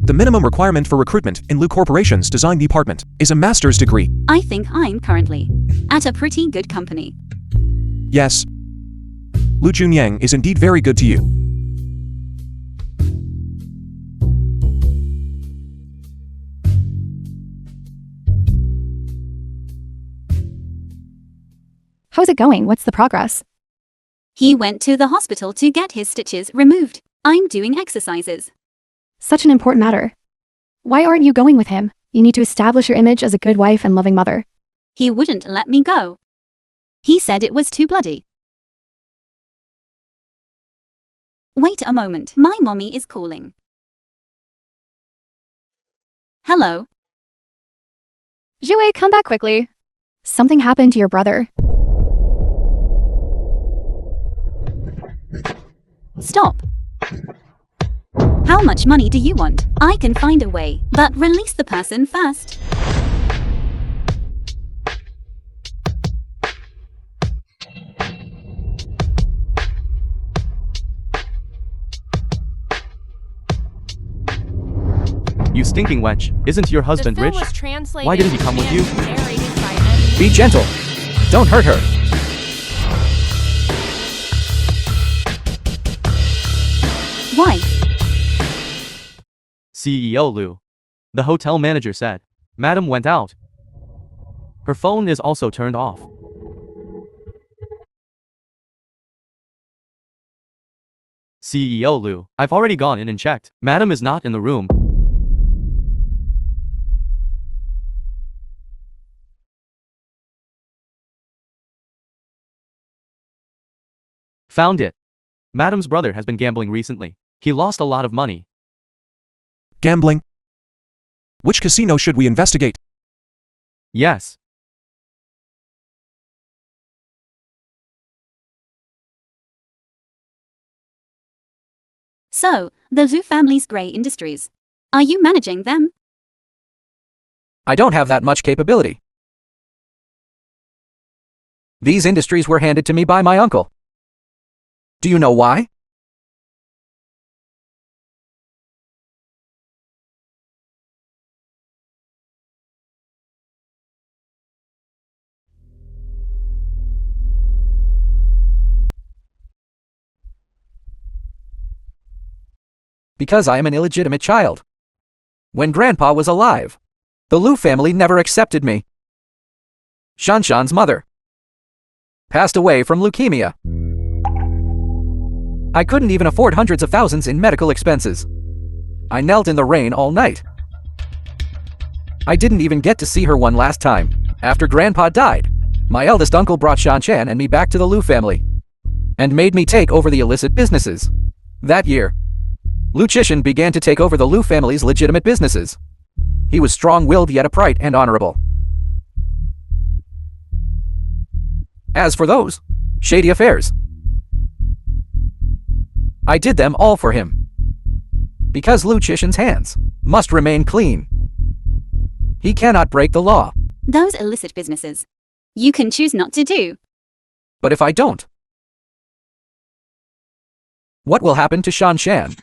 The minimum requirement for recruitment in Lu Corporation's design department is a master's degree. I think I'm currently at a pretty good company. Yes. Lu Junyang is indeed very good to you. How's it going? What's the progress? He went to the hospital to get his stitches removed. I'm doing exercises. Such an important matter. Why aren't you going with him? You need to establish your image as a good wife and loving mother. He wouldn't let me go. He said it was too bloody. Wait a moment, my mommy is calling. Hello? Zhuwei, come back quickly. Something happened to your brother. Stop. How much money do you want? I can find a way, but release the person first. You stinking wench. Isn't your husband The film rich? was translated Why didn't he come with you? and narrated by M. Be gentle. Don't hurt her. Why? CEO Lu. The hotel manager said. Madam went out. Her phone is also turned off. CEO Lu. I've already gone in and checked. Madam is not in the room. Found it. Madam's brother has been gambling recently. He lost a lot of money. Gambling? Which casino should we investigate? Yes. So, the Zhu family's grey industries. Are you managing them? I don't have that much capability. These industries were handed to me by my uncle. Do you know why? Because I am an illegitimate child. When Grandpa was alive, the Lu family never accepted me. Shanshan's mother passed away from leukemia. I couldn't even afford hundreds of thousands in medical expenses. I knelt in the rain all night. I didn't even get to see her one last time. After Grandpa died, my eldest uncle brought Shanshan and me back to the Lu family and made me take over the illicit businesses. That year, Lu Chishan began to take over the Lu family's legitimate businesses. He was strong-willed yet upright and honorable. As for those shady affairs, I did them all for him. Because Lu Chishan's hands must remain clean. He cannot break the law. Those illicit businesses, you can choose not to do. But if I don't, what will happen to Shanshan?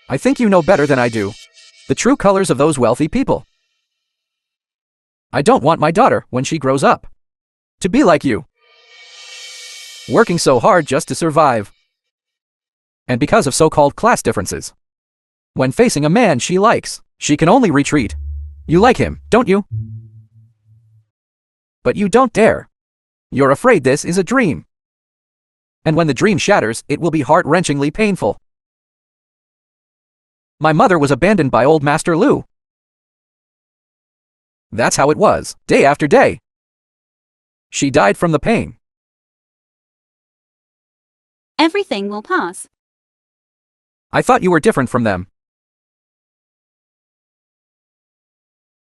I think you know better than I do the true colors of those wealthy people. I don't want my daughter, when she grows up, to be like you, working so hard just to survive. And because of so-called class differences, when facing a man she likes, she can only retreat. You like him, don't you? But you don't dare. You're afraid this is a dream. And when the dream shatters, it will be heart-wrenchingly painful. My mother was abandoned by old Master Lu. That's how it was, day after day. She died from the pain. Everything will pass. I thought you were different from them.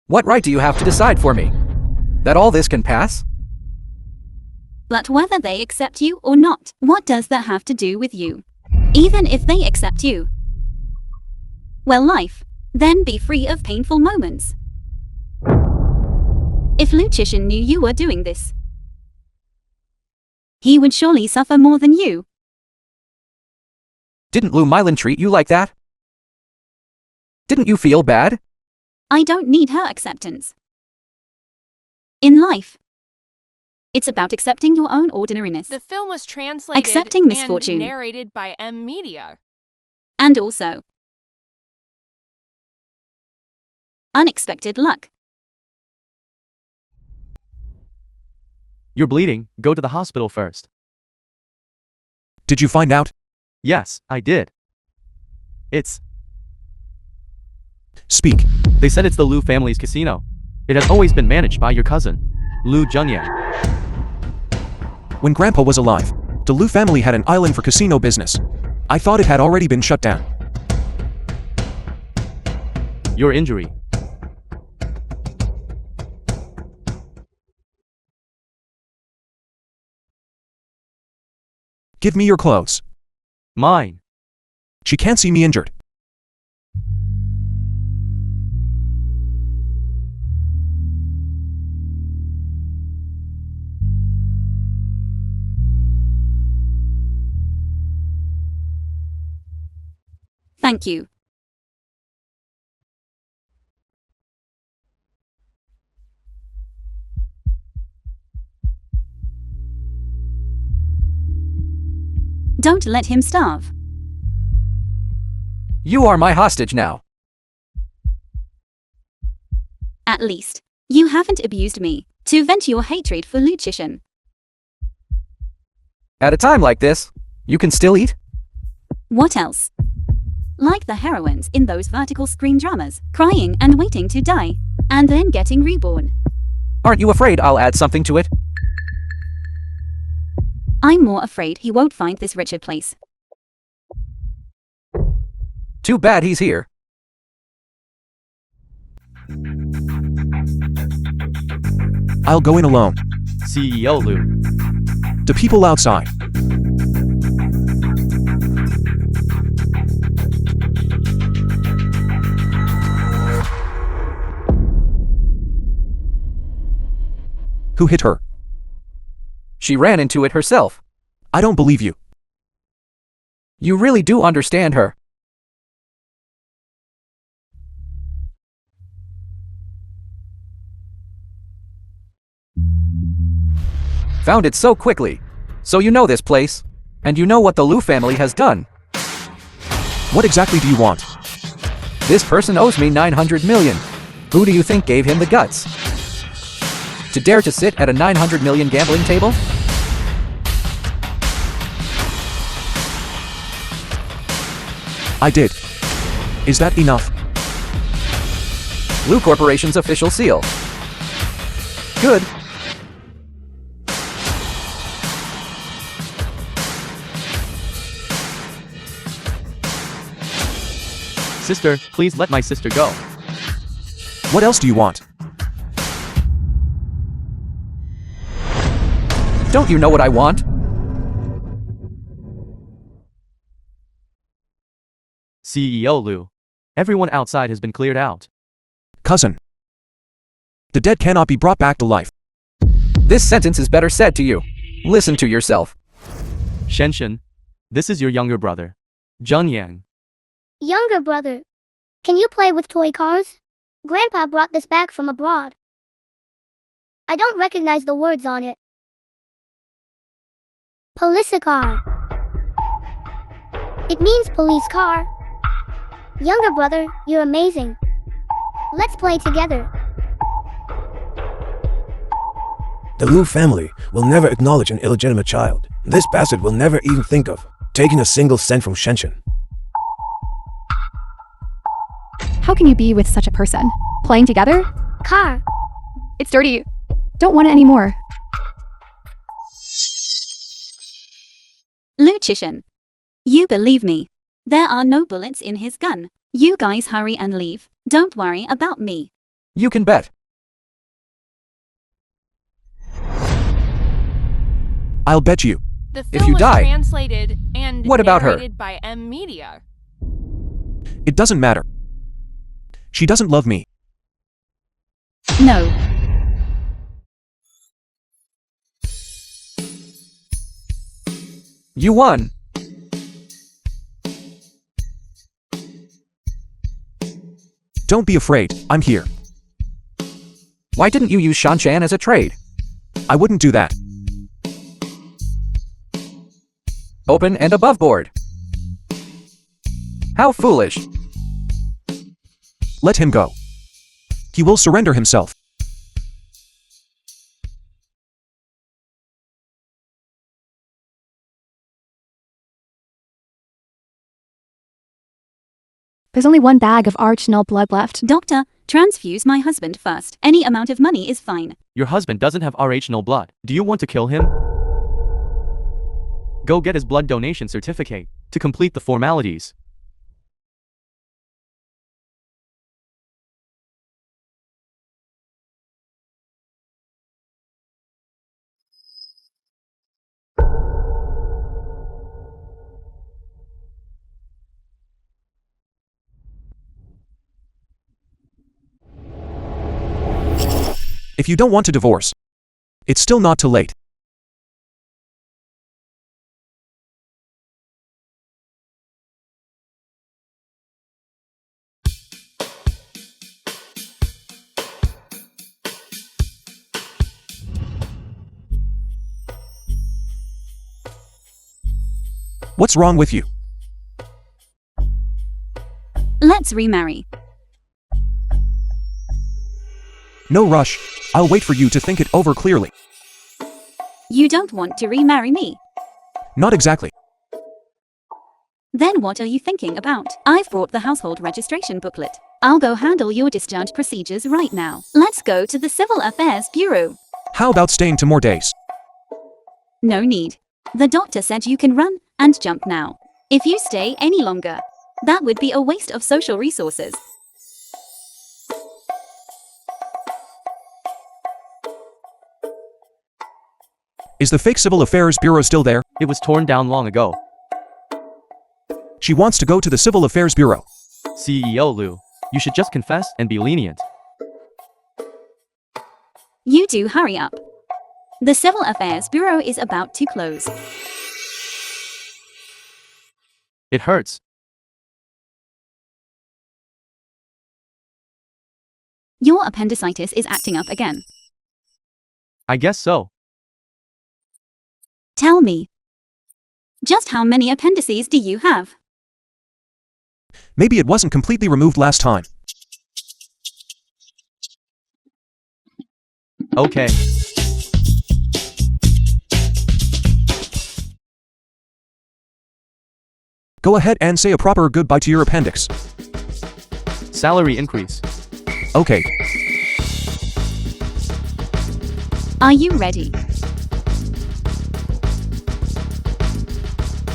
What right do you have to decide for me? That all this can pass? But whether they accept you or not, what does that have to do with you? Even if they accept you, well, life, then be free of painful moments. If Lu Chishan knew you were doing this, he would surely suffer more than you. Didn't Lu Mylan treat you like that? Didn't you feel bad? I don't need her acceptance. In life, it's about accepting your own ordinariness. The film was translated Accepting misfortune. and narrated by Media. And also, unexpected luck. You're bleeding, go to the hospital first. Did you find out? Yes, I did. It's... Speak. They said it's the Lu family's casino. It has always been managed by your cousin, Lu Junye. When Grandpa was alive, the Lu family had an island for casino business. I thought it had already been shut down. Your injury. Give me your clothes. Mine. She can't see me injured. Thank you. Don't let him starve. You are my hostage now. At least, you haven't abused me to vent your hatred for Lu Chishan. At a time like this, you can still eat? What else? Like the heroines in those vertical screen dramas, crying and waiting to die, and then getting reborn. Aren't you afraid I'll add something to it? I'm more afraid he won't find this wretched place. Too bad he's here. I'll go in alone. CEO Lu. The people outside. Who hit her? She ran into it herself. I don't believe you. You really do understand her. Found it so quickly. So you know this place, and you know what the Lu family has done. What exactly do you want? This person owes me 900 million. Who do you think gave him the guts to dare to sit at a 900 million gambling table? I did. Is that enough? Blue Corporation's official seal. Good. Sister, please let my sister go. What else do you want? Don't you know what I want? CEO Liu. Everyone outside has been cleared out. Cousin. The dead cannot be brought back to life. This sentence is better said to you. Listen to yourself. Shenshen. This is your younger brother. Zheng Yang. Younger brother. Can you play with toy cars? Grandpa brought this back from abroad. I don't recognize the words on it. Police car. It means police car. Younger brother, you're amazing. Let's play together. The Liu family will never acknowledge an illegitimate child. This bastard will never even think of taking a single cent from Shenshen. How can you be with such a person? Playing together? Car. It's dirty. Don't want it anymore. Lu Chishan. You believe me. There are no bullets in his gun. You guys hurry and leave. Don't worry about me. You can bet. I'll bet you. The If film you was die, translated and what about her? narrated by M Media. It doesn't matter. She doesn't love me. No. You won. Don't be afraid, I'm here. Why didn't you use Shanshan as a trade? I wouldn't do that. Open and above board. How foolish. Let him go. He will surrender himself. There's only one bag of original blood left. Doctor, transfuse my husband first. Any amount of money is fine. Your husband doesn't have RHNL blood. Do you want to kill him? Go get his blood donation certificate to complete the formalities. If you don't want to divorce, it's still not too late. What's wrong with you? Let's remarry. No rush. I'll wait for you to think it over clearly. You don't want to remarry me. Not exactly. Then what are you thinking about? I've brought the household registration booklet. I'll go handle your discharge procedures right now. Let's go to the Civil Affairs Bureau. How about staying 2 more days? No need. The doctor said you can run and jump now. If you stay any longer, that would be a waste of social resources. Is the fake Civil Affairs Bureau still there? It was torn down long ago. She wants to go to the Civil Affairs Bureau. CEO Liu, you should just confess and be lenient. You do hurry up. The Civil Affairs Bureau is about to close. It hurts. Your appendicitis is acting up again. I guess so. Tell me, just how many appendices do you have? Maybe it wasn't completely removed last time. Okay. Go ahead and say a proper goodbye to your appendix. Salary increase. Okay. Are you ready?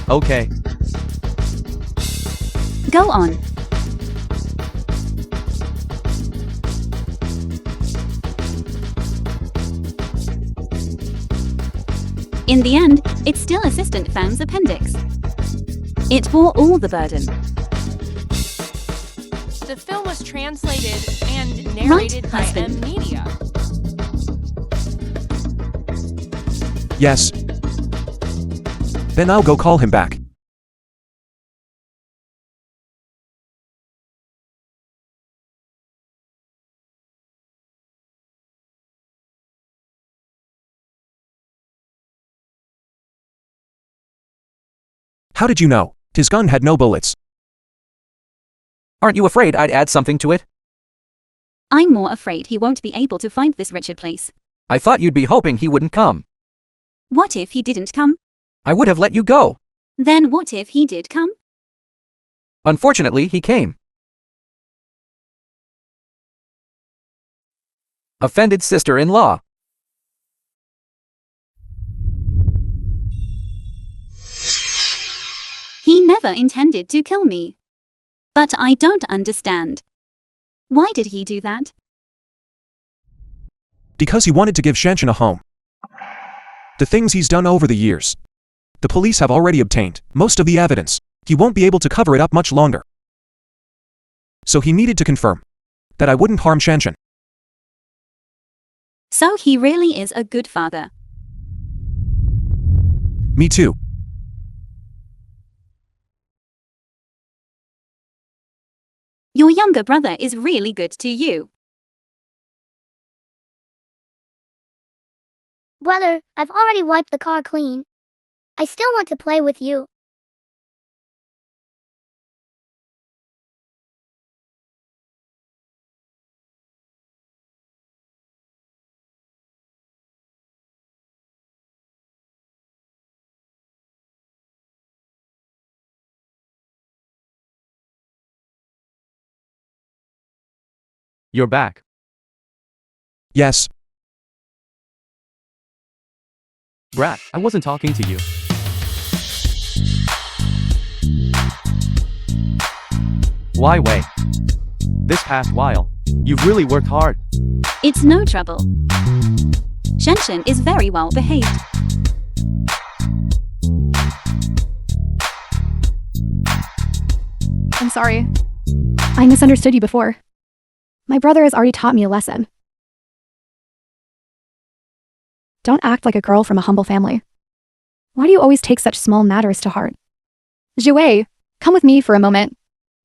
Okay. Go on. In the end, it's still Assistant Fam's appendix. It bore all the burden. The film was translated and narrated by husband. Media. Yes. Then I'll go call him back. How did you know? His gun had no bullets. Aren't you afraid I'd add something to it? I'm more afraid he won't be able to find this wretched place. I thought you'd be hoping he wouldn't come. What if he didn't come? I would have let you go. Then what if he did come? Unfortunately, he came. Offended sister-in-law. He never intended to kill me. But I don't understand. Why did he do that? Because he wanted to give Shanshan a home. The things he's done over the years. The police have already obtained most of the evidence. He won't be able to cover it up much longer. So he needed to confirm that I wouldn't harm Shanshan. So he really is a good father. Me too. Your younger brother is really good to you. Brother, I've already wiped the car clean. I still want to play with you. You're back. Yes. Brat, I wasn't talking to you. Why wait? This past while, you've really worked hard. It's no trouble. Shanshan is very well behaved. I'm sorry. I misunderstood you before. My brother has already taught me a lesson. Don't act like a girl from a humble family. Why do you always take such small matters to heart? Jouet, come with me for a moment.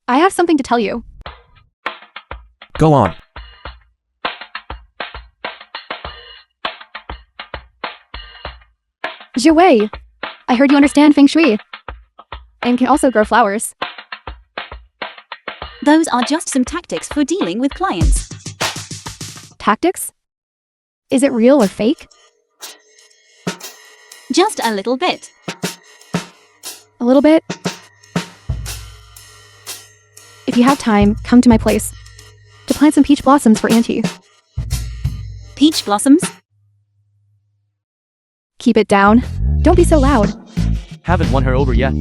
I have something to tell you. Go on. Jouet, I heard you understand feng shui. And can also grow flowers. Those are just some tactics for dealing with clients. Tactics? Is it real or fake? Just a little bit. A little bit? If you have time, come to my place to plant some peach blossoms for Auntie. Peach blossoms? Keep it down. Don't be so loud. Haven't won her over yet.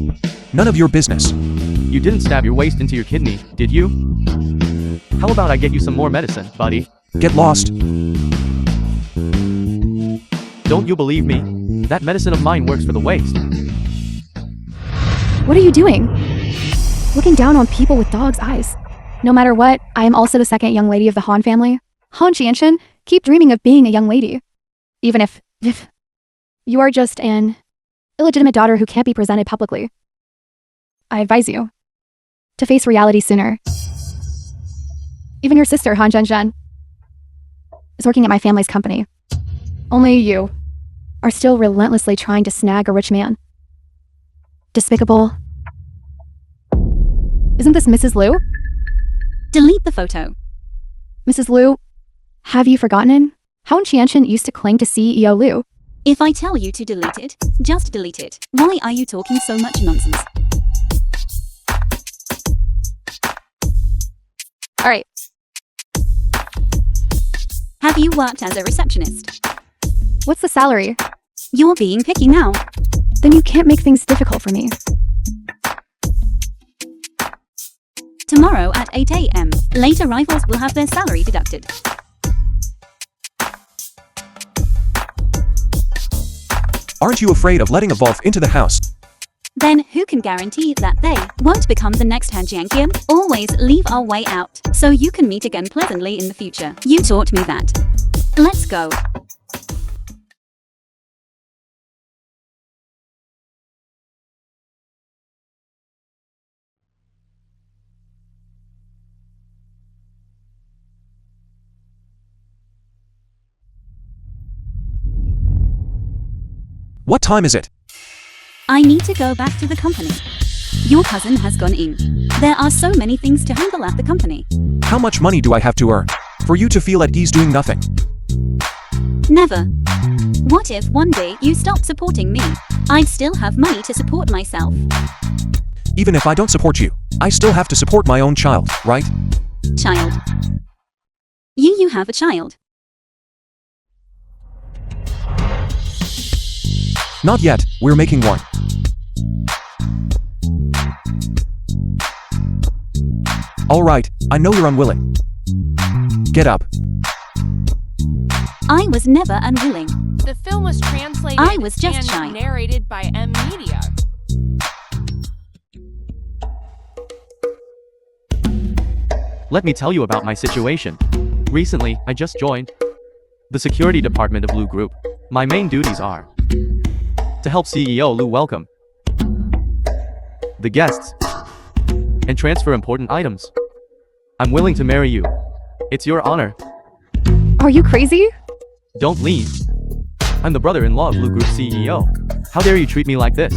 None of your business. You didn't stab your waist into your kidney, did you? How about I get you some more medicine, buddy? Get lost. Don't you believe me? That medicine of mine works for the waist. What are you doing? Looking down on people with dog's eyes. No matter what, I am also the second young lady of the Han family. Han Qianshan, keep dreaming of being a young lady. Even if you are just an illegitimate daughter who can't be presented publicly. I advise you to face reality sooner. Even your sister, Han Zhenzhen, is working at my family's company. Only you are still relentlessly trying to snag a rich man. Despicable. Isn't this Mrs. Liu? Delete the photo. Mrs. Liu, have you forgotten how Qianchen used to cling to CEO Liu? If I tell you to delete it, just delete it. Why are you talking so much nonsense? Alright. Have you worked as a receptionist? What's the salary? You're being picky now. Then you can't make things difficult for me. Tomorrow at 8 a.m., late arrivals will have their salary deducted. Aren't you afraid of letting a wolf into the house? Then who can guarantee that they won't become the next Han Jianqian? Always leave our way out, so you can meet again pleasantly in the future. You taught me that. Let's go. What time is it? I need to go back to the company. Your cousin has gone in. There are so many things to handle at the company. How much money do I have to earn for you to feel at ease doing nothing? Never. What if one day you stop supporting me? I'd still have money to support myself. Even if I don't support you, I still have to support my own child, right? Child. You have a child. Not yet, we're making one. Alright, I know you're unwilling. Get up. I was never unwilling. The film was translated I was just and shy. narrated by M Media. Let me tell you about my situation. Recently, I just joined the security department of Lu Group. My main duties are to help CEO Lu welcome the guests and transfer important items. I'm willing to marry you. It's your honor. Are you crazy? Don't leave. I'm the brother-in-law of Lu Group CEO. How dare you treat me like this?